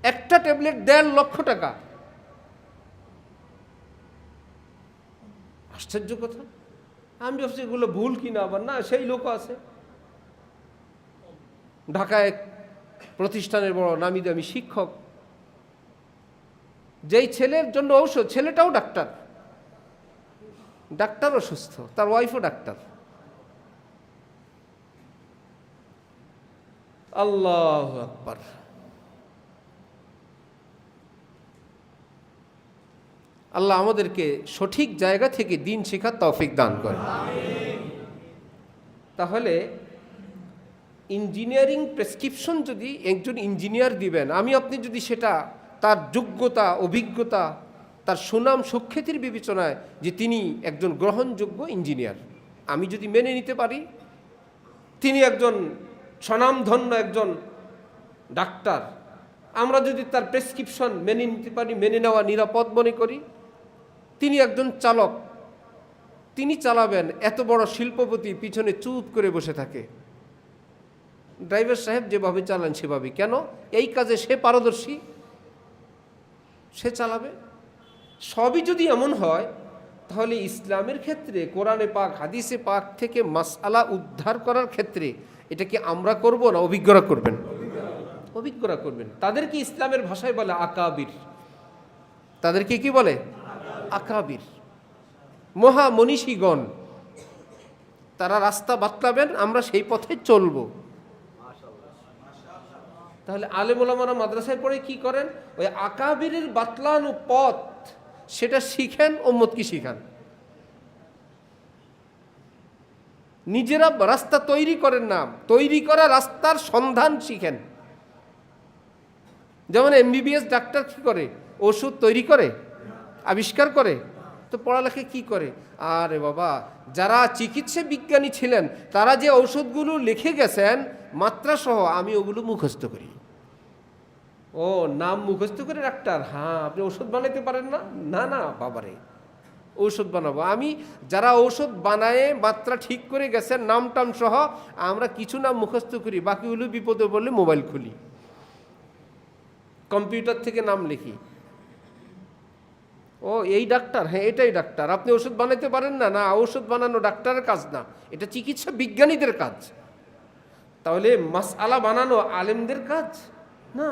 একটা ট্যাবলেট 1.5 লক্ষ টাকা। আশ্চর্য কথা। আমি ভাবছি এগুলো ভুল কিনা, আবার না, সেই লোক আছে। ঢাকায় প্রতিষ্ঠানের বড় নামি দামি শিক্ষক, যেই ছেলের জন্য ঔষধ, ছেলেটাও ডাক্তার, ডাক্তার অসুস্থ, তার ওয়াইফও ডাক্তার। আল্লাহু আকবার। আল্লাহ আমাদেরকে সঠিক জায়গা থেকে দিন শেখার তৌফিক দান করে। তাহলে ইঞ্জিনিয়ারিং প্রেসক্রিপশন যদি একজন ইঞ্জিনিয়ার দিবেন, আমি আপনি যদি সেটা তার যোগ্যতা, অভিজ্ঞতা, তার সুনাম সুখ্যাতির বিবেচনায় যে তিনি একজন গ্রহণযোগ্য ইঞ্জিনিয়ার, আমি যদি মেনে নিতে পারি তিনি একজন স্বনামধন্য একজন ডাক্তার, আমরা যদি তার প্রেসক্রিপশন মেনে নিতে পারি, মেনে নেওয়া নিরাপদ মনে করি, তিনি একজন চালক, তিনি চালাবেন, এত বড় শিল্পপতি পিছনে চুপ করে বসে থাকে, ড্রাইভার সাহেব যেভাবে চালান সেভাবে, কেন? এই কাজে সে পারদর্শী, সে চালাবে। সবই যদি এমন হয়, তাহলে ইসলামের ক্ষেত্রে কোরআনে পাক হাদিসে পাক থেকে মাসআলা উদ্ধার করার ক্ষেত্রে এটা কি আমরা করব না অভিজ্ঞরা করবেন? অভিজ্ঞরা করবেন। তাদেরকে ইসলামের ভাষায় বলে আকাবির। তাদেরকে কি বলে? আকাবির, মহা মনীষীগণ। তারা রাস্তা বাতলাবেন, আমরা সেই পথে চলব। তাহলে আলেম ওলামারা মাদ্রাসায় পড়ে কি করেন? ওই আকাবিরের বাতলানো পথ সেটা শিখেন, উম্মতকে শিখান। নিজেরা রাস্তা তৈরি করেন না, তৈরি করা রাস্তার সন্ধান শিখেন। যেমন এমবিবিএস ডাক্তার কি করে? ওষুধ তৈরি করে, আবিষ্কার করে। তো পড়ালেখা কি করে? আরে বাবা, যারা চিকিৎসা বিজ্ঞানী ছিলেন তারা যে ঔষধগুলো লিখে গেছেন মাত্রা সহ, আমি ওগুলো মুখস্থ করি। ও নাম মুখস্থ করে ডাক্তার? হ্যাঁ, আপনি ওষুধ বানাইতে পারেন না? না না বাবারে, ঔষধ বানাবো আমি। যারা ঔষধ বানায় মাত্রা ঠিক করে গেছেন নাম টাম সহ, আমরা কিছু নাম মুখস্থ করি, বাকিগুলো বিপদে পড়লে মোবাইল খুলি, কম্পিউটার থেকে নাম লিখি। ও এই ডাক্তার, হ্যাঁ এটাই ডাক্তার। আপনি ওষুধ বানাইতে পারেন না? না, ঔষধ বানানো ডাক্তারের কাজ না, এটা চিকিৎসা বিজ্ঞানীদের কাজ। তাহলে মাসআলা বানানো আলেমদের কাজ না,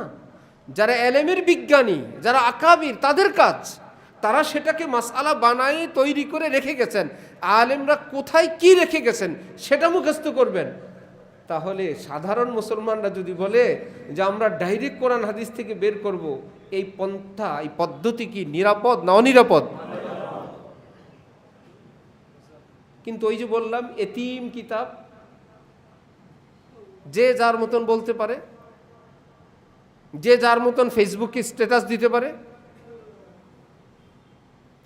যারা এলেমের বিজ্ঞানী, যারা আকাবির, তাদের কাজ। তারা সেটাকে মাসআলা বানায় তৈরি করে রেখে গেছেন। আলেমরা কোথায় কি রেখে গেছেন সেটা মুখস্থ করবেন। তাহলে সাধারণ মুসলমানরা যদি বলে যে আমরা ডাইরেক্ট কোরআন হাদিস থেকে বের করব, এই পন্থা, এই পদ্ধতি কি নিরাপদ না অনিরাপদ? কিন্তু ওই যে বললাম, এতিম কিতাব, যে যার মতন বলতে পারে, যে যার মতন ফেসবুকে স্ট্যাটাস দিতে পারে,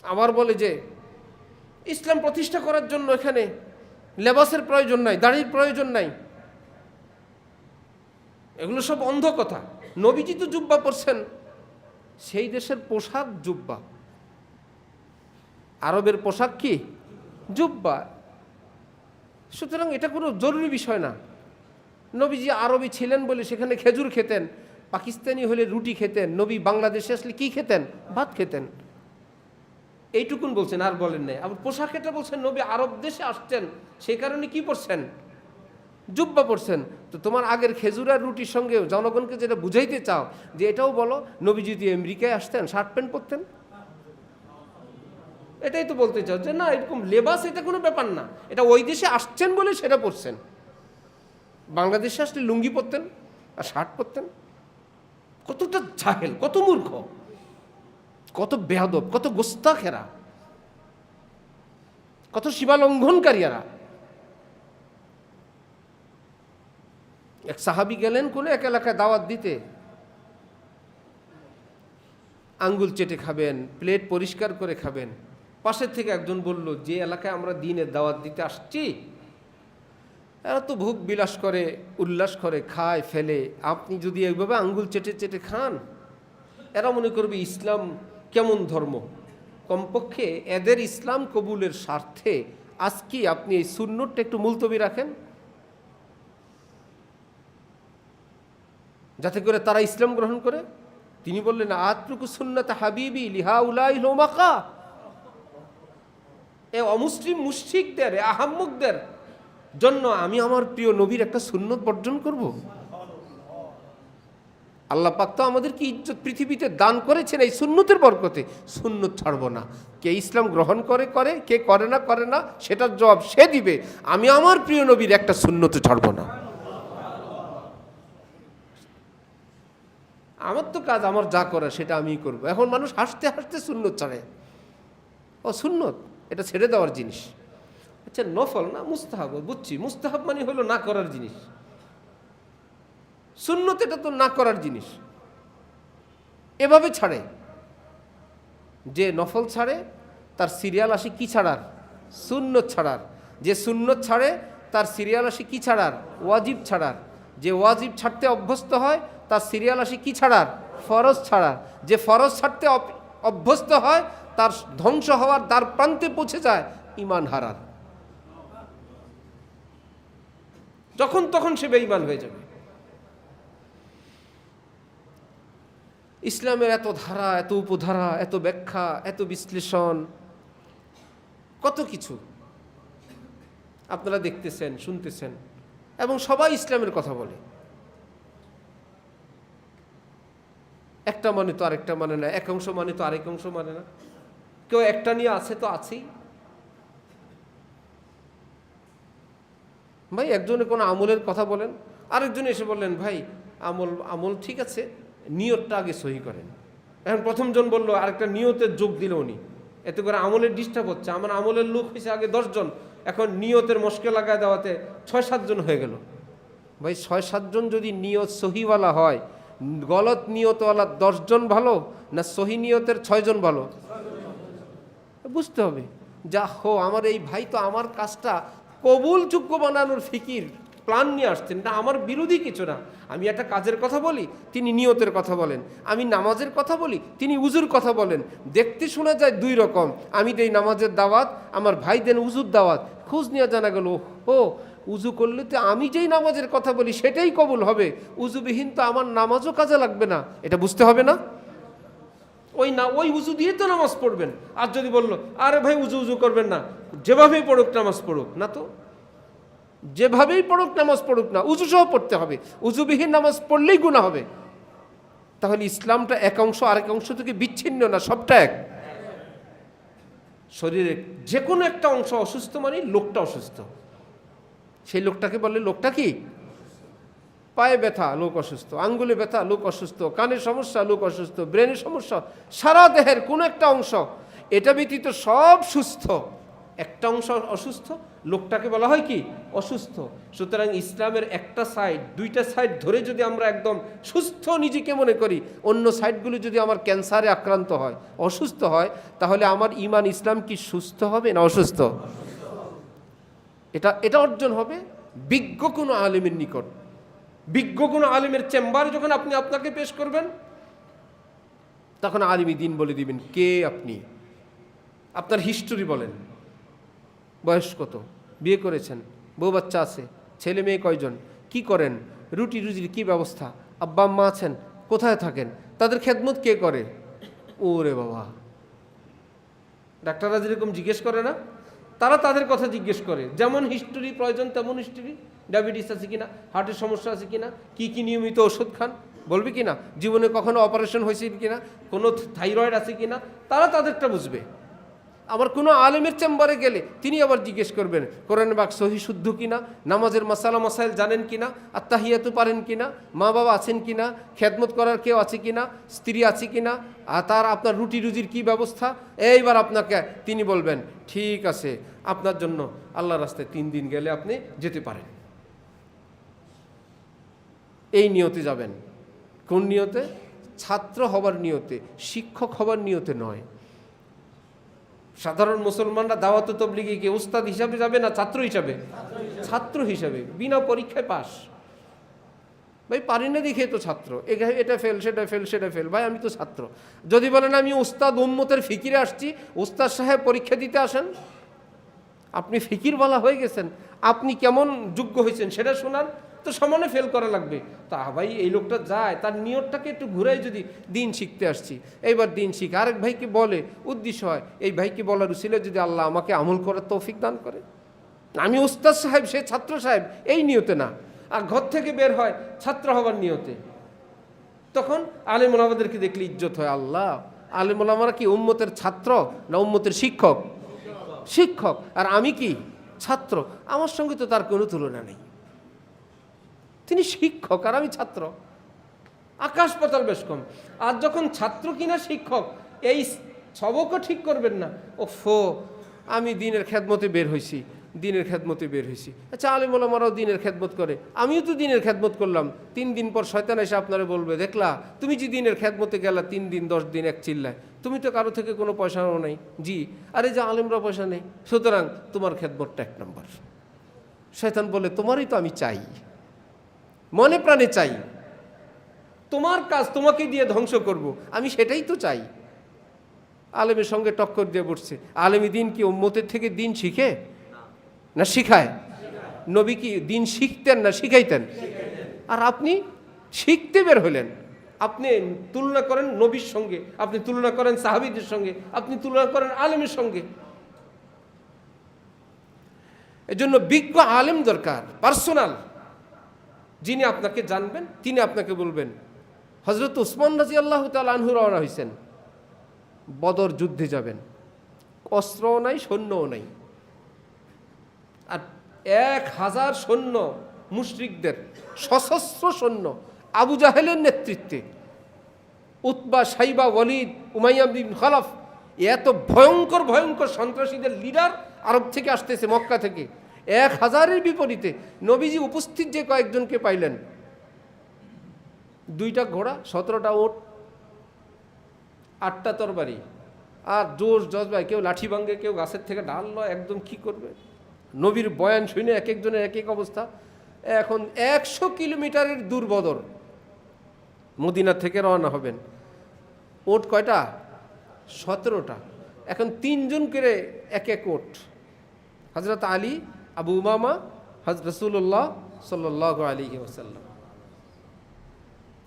আবার বলে যে ইসলাম প্রতিষ্ঠা করার জন্য এখানে লেবাসের প্রয়োজন নাই, দাড়ির প্রয়োজন নাই। এগুলো সব অন্ধ কথা। নবীজি তো জুব্বা পরছেন, সেই দেশের পোশাক জুব্বা। আরবের পোশাক কি? জুব্বা। সুতরাং এটা কোনো জরুরি বিষয় না। নবীজি আরবি ছিলেন বলে সেখানে খেজুর খেতেন, পাকিস্তানি হলে রুটি খেতেন, নবী বাংলাদেশে আসলে কি খেতেন? ভাত খেতেন। এইটুকুন বলছেন, আর বলেন নাই। আবার পোশাক এটা বলছেন নবী আরব দেশে আসছেন, সেই কারণে কি পরছেন? জুব্বা পরছেন। তো তোমার আগের খেজুর আর রুটির সঙ্গে জনগণকে যেটা বুঝাইতে চাও, যে এটাও বলো নবী যদি আমেরিকায় আসতেন শার্ট প্যান্ট পরতেন। এটাই তো বলতে চাও যে না, এরকম লেবাস এটা কোনো ব্যাপার না, এটা ওই দেশে আসছেন বলে সেটা পরছেন। বাংলাদেশে আসলে লুঙ্গি পরতেন আর শার্ট পরতেন। কতটা জাহেল, কত মূর্খ, কত বেয়াদব, কত গোস্তাখেরা, কত সীমা লঙ্ঘনকারীরা। এক সাহাবী গেলেন কোনো এক এলাকায় দাওয়াত দিতে, আঙ্গুল চেটে খাবেন, প্লেট পরিষ্কার করে খাবেন। পাশের থেকে একজন বলল, যে এলাকায় আমরা দিনের দাওয়াত দিতে আসছি এরা তো ভোগ বিলাস করে, উল্লাস করে, খায় ফেলে, আপনি যদি এইভাবে আঙ্গুল চেটে চেটে খান, এরা মনে করবে ইসলাম কেমন ধর্ম। কমপক্ষে এদের ইসলাম কবুলের স্বার্থে আজকে আপনি এই সুন্নতটা একটু মুলতবি রাখেন, যাতে করে তারা ইসলাম গ্রহণ করে। তিনি বললেন, আতরুকু সুন্নাত হাবিবি লিহা উলাই লোমাকা, এ অমুসলিম মুশরিকদের, আহাম্মকদের জন্য আমি আমার প্রিয় নবীর একটা সুন্নত বর্জন করব? আল্লাহ পাক তো আমাদেরকে ইজ্জত পৃথিবীতে দান করেছেন এই সুন্নতের বরকতে। সুন্নত ছাড়ব না। কে ইসলাম গ্রহণ করে করে, কে করে না সেটার জবাব সে দিবে। আমি আমার প্রিয় নবীর একটা সুন্নত ছাড়ব না। আমার তো কাজ, আমার যা করা সেটা আমিই করব। এখন মানুষ হাসতে হাসতে সুন্নত ছাড়ে। ও সুন্নত এটা ছেড়ে দেওয়ার জিনিস। আচ্ছা নফল না মুস্তাহাব, বুঝছি। মুস্তাহাব মানে হলো না করার জিনিস। সুন্নত এটা তো না করার জিনিস। এভাবে ছাড়ে যে নফল ছাড়ে তার সিরিয়াল আসে কি ছাড়ার? সুন্নত ছাড়ার। যে সুন্নত ছাড়ে তার সিরিয়াল আসে কি ছাড়ার? ওয়াজিব ছাড়ার। যে ওয়াজিব ছাড়তে অভ্যস্ত হয় তার সিরিয়াল আসে কি ছাড়ার? ফরজ ছাড়ার। যে ফরজ ছাড়তে অভ্যস্ত হয় তার ধ্বংস হওয়ার দ্বার প্রান্তে পৌঁছে যায় ঈমান হারার। যখন তখন সে বেঈমান হয়ে যাবে। ইসলামের এত ধারা, এত উপধারা, এত ব্যাখ্যা, এত বিশ্লেষণ, কত কিছু আপনারা দেখতেছেন, শুনতেছেন, এবং সবাই ইসলামের কথা বলে। একটা মানে তো আরেকটা মানে না, এক অংশ মানে তো আরেক অংশ মানে না। কেউ একটা নিয়ে আছে তো আছেই। ভাই একজনে কোনো আমলের কথা বলেন, আরেকজনে এসে বললেন ভাই আমল ঠিক আছে, নিয়তটা আগে সহি করেন। এখন প্রথমজন বললো, আরেকটা নিয়তের যোগ দিল উনি, এতে করে আমলের ডিস্টার্ব হচ্ছে। আমার আমলের লোক হয়েছে আগে 10 জন, এখন নিয়তের মশকে লাগায় দেওয়াতে 6-7 জন হয়ে গেল। ভাই 6-7 জন যদি নিয়ত সহিওয়ালা হয়, গলত নিয়তওয়ালা 10 জন ভালো না সহি নিয়তের 6 জন ভালো? বুঝতে হবে যা হো আমার এই ভাই তো আমার কাজটা কবুলযোগ্য বানানোর ফিকির প্ল্যান নিয়ে আসছেন, না আমার বিরোধী কিছু না। আমি একটা কাজের কথা বলি, তিনি নিয়তের কথা বলেন। আমি নামাজের কথা বলি, তিনি উজুর কথা বলেন। দেখতে শোনা যায় 2 রকম। আমি দেই নামাজের দাওয়াত, আমার ভাই দেন উজুর দাওয়াত। খোঁজ নিয়ে জানা গেল ও উজু করলে তো আমি যেই নামাজের কথা বলি সেটাই কবুল হবে, উজুবিহীন তো আমার নামাজও কাজে লাগবে না। এটা বুঝতে হবে না? ওই উজু দিয়ে তো নামাজ পড়বেন। আর যদি বললো আরে ভাই উজু করবেন না, যেভাবেই পড়ুক নামাজ পড়ুক না, তো যেভাবেই পড়ুক নামাজ পড়ুক না, উজু সহ পড়তে হবে। উজুবিহীন নামাজ পড়লেই গুনাহ হবে। তাহলে ইসলামটা এক অংশ আরেক অংশ থেকে বিচ্ছিন্ন না, সবটা এক। শরীরে যে কোনো একটা অংশ অসুস্থ মানে লোকটা অসুস্থ। সেই লোকটাকে বলে লোকটা কি? পায়ে ব্যথা, লোক অসুস্থ। আঙ্গুলে ব্যথা, লোক অসুস্থ। কানের সমস্যা, লোক অসুস্থ। ব্রেনের সমস্যা, সারা দেহের কোনো একটা অংশ। এটা ব্যতীত সব সুস্থ, একটা অংশ অসুস্থ, লোকটাকে বলা হয় কি? অসুস্থ। সুতরাং ইসলামের একটা সাইড, 2টা সাইড ধরে যদি আমরা একদম সুস্থ নিজেকে মনে করি, অন্য সাইডগুলো যদি আমার ক্যান্সারে আক্রান্ত হয়, অসুস্থ হয়, তাহলে আমার ঈমান ইসলাম কি সুস্থ হবে না অসুস্থ? এটা অর্জন হবে বিজ্ঞ কোনো আলেমের নিকট। বিজ্ঞ কোনো আলেমের চেম্বারে যখন আপনি আপনাকে পেশ করবেন, তখন আলিমী দ্বীন বলে দিবেন কে আপনি, আপনার হিস্টোরি বলেন, বয়স কত, বিয়ে করেছেন, বউ বাচ্চা আছে, ছেলে মেয়ে কয়জন, কি করেন, রুটি রুজির কি ব্যবস্থা, আব্বা আম্মা আছেন, কোথায় থাকেন, তাদের খেদমত কে করে। ওরে বাবা, ডাক্তাররা যেরকম জিজ্ঞেস করে না, তারা তাদের কথা জিজ্ঞেস করে। যেমন হিস্টোরি প্রয়োজন তেমন হিস্টোরি। ডায়াবেটিস আছে কিনা, হার্টের সমস্যা আছে কিনা, কি কি নিয়মিত ওষুধ খান, বলবে কিনা, জীবনে কখনো অপারেশন হয়েছে কিনা, কোনো থাইরয়েড আছে কিনা, তারা তাদেরটা বুঝবে। আবার কোনো আলেমের চেম্বারে গেলে তিনি আবার জিজ্ঞেস করবেন কোরআন পাক সহি শুদ্ধ কিনা, নামাজের মাসালা মাসাইল জানেন কিনা, আত্তাহিয়াতু পারেন কিনা, মা বাবা আছেন কিনা, খেদমত করার কেউ আছে কিনা, স্ত্রী আছে কিনা, আর তার আপনার রুটি রুজির কি ব্যবস্থা। এইবার আপনাকে তিনি বলবেন ঠিক আছে, আপনার জন্য আল্লাহর রাস্তায় 3 দিন গেলে আপনি যেতে পারেন। এই নিয়তে যাবেন। কোন নিয়তে? ছাত্র হবার নিয়তে, শিক্ষক হবার নিয়তে নয়। সাধারণ মুসলমানরা দাওয়াত তাবলীগে কি উস্তাদ হিসাবে যাবে না ছাত্র হিসাবে? ছাত্র হিসাবে, বিনা পরীক্ষায় পাস। ভাই পারি না দেখে তো ছাত্র, এটা ফেল সেটা ফেল সেটা ফেল। ভাই আমি তো ছাত্র। যদি বলেন আমি উস্তাদ উম্মতের ফিকিরে আসছি, উস্তাদ সাহেব পরীক্ষা দিতে আসেন, আপনি ফিকিরওয়ালা হয়ে গেছেন, আপনি কেমন যোগ্য হয়েছেন সেটা শোনান, তো সমানে ফেল করা লাগবে। তা ভাই এই লোকটা যায়, তার নিয়তটাকে একটু ঘুরাই, যদি দিন শিখতে আসছি এইবার দিন শিখ, আরেক ভাইকে বলে উদ্দেশ্য হয় এই ভাইকে বলার উসিলে যদি আল্লাহ আমাকে আমল করার তৌফিক দান করে। আমি উস্তাদ সাহেব, সে ছাত্র সাহেব, এই নিয়তে না। আর ঘর থেকে বের হয় ছাত্র হবার নিয়তে, তখন আলেম ওলামাদেরকে দেখলে ইজ্জত হয়। আল্লাহ, আলেম ওলামারা কি উম্মতের ছাত্র না উম্মতের শিক্ষক? শিক্ষক। আর আমি কি? ছাত্র। আমার সঙ্গে তো তার কোনো তুলনা নেই। তিনি শিক্ষক আর আমি ছাত্র, আকাশ পাতাল বেশ কম। আর যখন ছাত্র কিনা শিক্ষক, এই সবকও ঠিক করবেন না। ওফো, আমি দিনের খেদমতে বের হয়েছি, দিনের খেদমতে বের হয়েছি। আচ্ছা, আলেম ওলামারাও দিনের খেদমত করে, আমিও তো দিনের খেদমত করলাম। 3 দিন পর শয়তান এসে আপনারা বলবে, দেখলা তুমি যে দিনের খেদমতে গেলা 3 দিন 10 দিন এক চিল্লায়, তুমি তো কারো থেকে কোনো পয়সাও নেই। জি, আরে যে আলেমরা পয়সা নেই, সুতরাং তোমার খেদমতটা 1 নম্বর। শয়তান বলে, তোমারই তো আমি চাই, মনে প্রাণে চাই, তোমার কাজ তোমাকে দিয়ে ধ্বংস করব, আমি সেটাই তো চাই। আলেমের সঙ্গে টক্কর দিয়ে বসছে। আলেমী দিন কি উম্মতের থেকে দিন শিখে না শিখায়? নবী কি দিন শিখতেন না শিখাইতেন? আর আপনি শিখতে বের হলেন। আপনি তুলনা করেন নবীর সঙ্গে, আপনি তুলনা করেন সাহাবীদের সঙ্গে, আপনি তুলনা করেন আলেমের সঙ্গে। এজন্য বিজ্ঞ আলেম দরকার, পার্সোনাল, যিনি আপনাকে জানবেন, তিনি আপনাকে বলবেন। হযরত উসমান রাদিয়াল্লাহু তাআলা আনহু রওনা হয়েছেন, বদর যুদ্ধে যাবেন, অস্ত্রও নাই, সৈন্যও নাই, আর 1000 সৈন্য, মুশরিকদের সশস্ত্র সৈন্য, আবু জাহেলের নেতৃত্বে, উতবা, সাইবা, ওয়ালিদ, উমাইয়া বিন খালাফ, এত ভয়ঙ্কর ভয়ঙ্কর সন্ত্রাসীদের লিডার আরব থেকে আসতেছে, মক্কা থেকে। 1000-এর বিপরীতে নবীজি উপস্থিত যে কয়েকজনকে পাইলেন, 2টা ঘোড়া, 17টা ওট, 8টা তরবারি, আর জোর জজবায়, কেউ লাঠি ভাঙ্গে, কেউ গাছের থেকে ডাল লয়, একদম কি করবে। নবীর বয়ান শুনে এক একজনের এক এক অবস্থা। এখন 100 কিলোমিটারের দূর বদর, মদিনা থেকে রওনা হবেন। ওট কয়টা? 17টা। এখন 3 জন করে এক এক ওট, হযরত আলী, আবু উমামা, রাসূলুল্লাহ সাল্লাল্লাহু আলাইহি ওয়াসাল্লাম।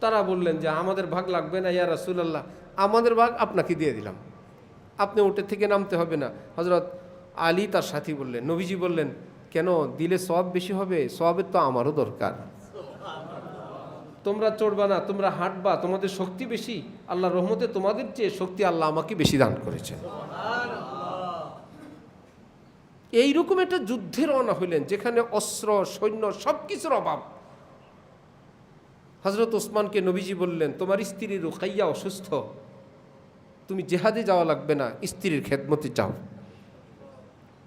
তারা বললেন যে আমাদের ভাগ লাগবে না ইয়া রাসূলুল্লাহ, আমাদের ভাগ আপনাকে দিয়ে দিলাম, আপনি ওটের থেকে নামতে হবে না। হযরত আলী তার সাথী বললেন, নবীজি বললেন, কেন দিলে সওয়াব বেশি হবে? সওয়াবের তো আমারও দরকার। তোমরা চড়বা না, তোমরা হাঁটবা, তোমাদের শক্তি বেশি, আল্লাহর রহমতে তোমাদের চেয়ে শক্তি আল্লাহ আমাকে বেশি দান করেছেন। এইরকম একটা যুদ্ধে রওনা হইলেন যেখানে অস্ত্র, সৈন্য, সব কিছুর অভাব। হযরত ওসমানকে নবীজি বললেন, তোমার স্ত্রী রুকাইয়া অসুস্থ, তুমি জেহাদে যাওয়া লাগবে না, স্ত্রীর খেদমতে যাও।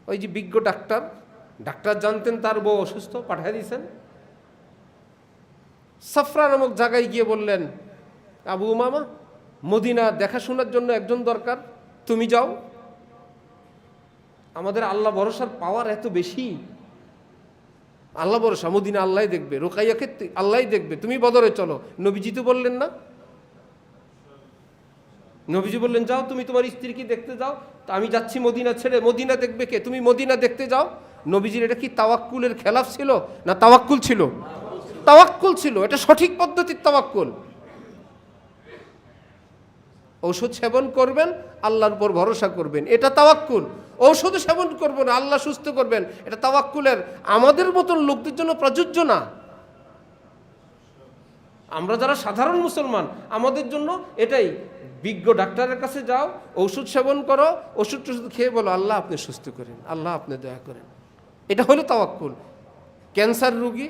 ওই যে বিজ্ঞ ডাক্তার, ডাক্তার জানতেন তার বউ অসুস্থ, পাঠিয়ে দিয়েছেন। সাফরা নামক জায়গায় গিয়ে বললেন, আবু উমামা, মদিনা দেখাশোনার জন্য একজন দরকার, তুমি যাও। আমাদের আল্লাহ ভরসার পাওয়ার এত বেশি, আল্লাহ ভরসা, মদিনা আল্লাহ দেখবে, রুকাইয়াকে আল্লাহ দেখবে, তুমি বদরে চলো। নবীজি তো বললেন না, নবীজি বললেন যাও, তুমি তোমার স্ত্রীকে দেখতে যাও। তা আমি যাচ্ছি মদিনা ছেড়ে, মদিনা দেখবে কে? তুমি মদিনা দেখতে যাও। নবীজির এটা কি তাওয়াক্কুলের খেলাফ ছিল না তাওয়াক্কুল ছিল? তাওয়াক্কুল ছিল, এটা সঠিক পদ্ধতির তাওয়াক্কুল। ঔষধ সেবন করবেন, আল্লাহর উপর ভরসা করবেন, এটা তাওয়াক্কুল। ঔষধ সেবন করবেন, আল্লাহ সুস্থ করবেন, এটা তাওয়াক্কুলের আমাদের মতন লোকদের জন্য প্রযোজ্য না। আমরা যারা সাধারণ মুসলমান, আমাদের জন্য এটাই, বিজ্ঞ ডাক্তারের কাছে যাও, ওষুধ সেবন করো, ওষুধ টষুধ খেয়ে বলো আল্লাহ আপনি সুস্থ করেন, আল্লাহ আপনি দয়া করেন। এটা হলো তাওয়াক্কুল। ক্যান্সার রোগী,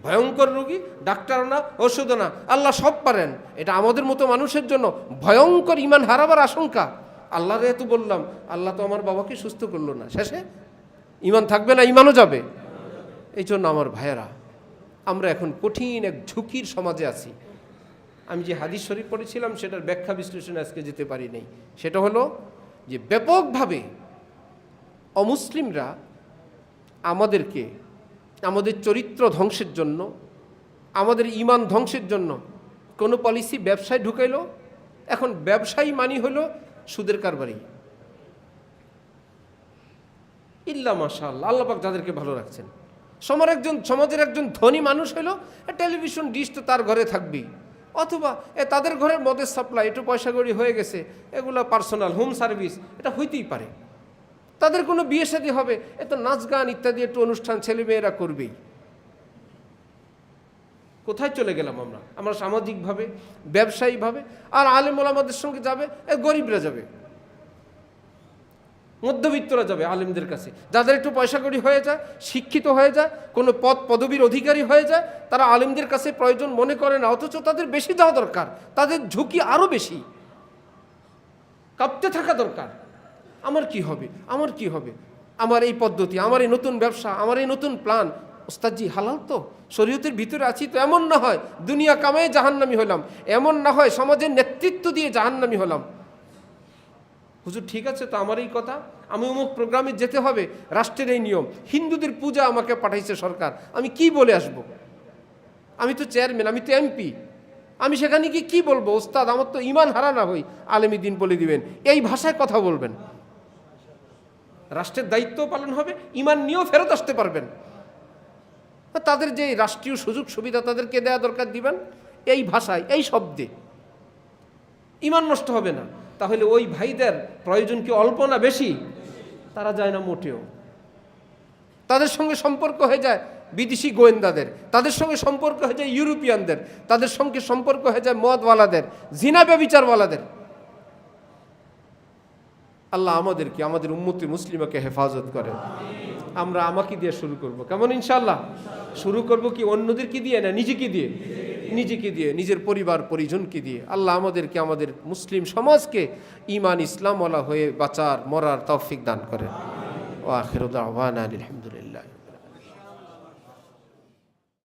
ভয়ঙ্কর রোগী, ডাক্তার না, ওষুধ না, আল্লাহ সব পারেন, এটা আমাদের মতো মানুষের জন্য ভয়ঙ্কর ইমান হারাবার আশঙ্কা। আল্লাহর এত বললাম, আল্লাহ তো আমার বাবাকে সুস্থ করলো না, শেষে ইমান থাকবে না, ইমানও যাবে। এই জন্য আমার ভাইয়েরা, আমরা এখন কঠিন এক ঝুঁকির সমাজে আছি। আমি যে হাদিস শরীফ পড়েছিলাম সেটার ব্যাখ্যা বিশ্লেষণে আজকে যেতে পারি নাই। সেটা হলো যে ব্যাপকভাবে অমুসলিমরা আমাদেরকে, আমাদের চরিত্র ধ্বংসের জন্য, আমাদের ইমান ধ্বংসের জন্য কোনো পলিসি ব্যবসায় ঢুকাইলো। এখন ব্যবসায়ী মানি হলো সুদের কারবারি। ইল্লা মাশাআল্লাহ, আল্লাহ পাক যাদেরকে ভালো রাখছেন, সমাজের একজন ধনী মানুষ হলো, টেলিভিশন ডিশ তো তার ঘরে থাকবেই, অথবা তাদের ঘরের মদের সাপ্লাই একটু পয়সা কড়ি হয়ে গেছে, এগুলো পার্সোনাল হোম সার্ভিস, এটা হইতেই পারে। তাদের কোনো বিয়ে শাদী হবে, এত নাচ গান ইত্যাদি একটু অনুষ্ঠান ছেলেমেয়েরা করবেই। কোথায় চলে গেলাম আমরা সামাজিকভাবে, ব্যবসায়িকভাবে? আর আলেম ওলামাদের সঙ্গে যাবে গরিবরা যাবে, মধ্যবিত্তরা যাবে আলেমদের কাছে। যাদের একটু পয়সা কড়ি হয়ে যায়, শিক্ষিত হয়ে যায়, কোনো পদ পদবীর অধিকারী হয়ে যায়, তারা আলেমদের কাছে প্রয়োজন মনে করে না, অথচ তাদের বেশি যাওয়া দরকার, তাদের ঝুঁকি আরও বেশি, কাঁপতে থাকা দরকার। আমার কি হবে, আমার কি হবে, আমার এই পদ্ধতি, আমার এই নতুন ব্যবসা, আমার এই নতুন প্ল্যান, ওস্তাদজি হালাল তো, শরীয়তের ভিতরে আছি তো, এমন না হয় দুনিয়া কামায়ে জাহান্নামী হলাম, এমন না হয় সমাজের নেতৃত্ব দিয়ে জাহান্নামী হলাম। হুজুর ঠিক আছে তো, আমার এই কথা, আমি অমুক প্রোগ্রামে যেতে হবে, রাষ্ট্রের এই নিয়ম, হিন্দুদের পূজা আমাকে পাঠাইছে সরকার, আমি কি বলে আসব? আমি তো চেয়ারম্যান, আমি তো এমপি, আমি সেখানে গিয়ে কি বলবো? ওস্তাদ আমার তো ইমান হারা না হই, আলেমী দিন বলে দিবেন, এই ভাষায় কথা বলবেন। রাষ্ট্রের দায়িত্ব পালন হবে, ইমান নিয়েও ফেরত আসতে পারবেন। তাদের যে রাষ্ট্রীয় সুযোগ সুবিধা তাদেরকে দেওয়া দরকার দিবেন এই ভাষায়, এই শব্দে, ইমান নষ্ট হবে না। তাহলে ওই ভাইদের প্রয়োজন কি অল্প না বেশি? তারা যায় না মোটেও। তাদের সঙ্গে সম্পর্ক হয়ে যায় বিদেশি গোয়েন্দাদের, তাদের সঙ্গে সম্পর্ক হয়ে যায় ইউরোপিয়ানদের, তাদের সঙ্গে সম্পর্ক হয়ে যায় মদওয়ালাদের, জিনা ব্যভিচারওয়ালাদের। আল্লাহ আমাদেরকে, আমাদের উম্মতে মুসলিমাকে হেফাজত করেন। আমরা আমাকে দিয়ে শুরু করব, কেমন ইনশাআল্লাহ? শুরু করব কি অন্যদেরকে দিয়ে না, নিজেকে দিয়ে? নিজেকে দিয়ে, নিজের পরিবার পরিজনকে দিয়ে। আল্লাহ আমাদেরকে, আমাদের মুসলিম সমাজকে ঈমান ইসলামওয়ালা হয়ে বাঁচার মরার তৌফিক দান করেন। ওয়া আখিরু দাওয়ানা আলহামদুলিল্লাহ।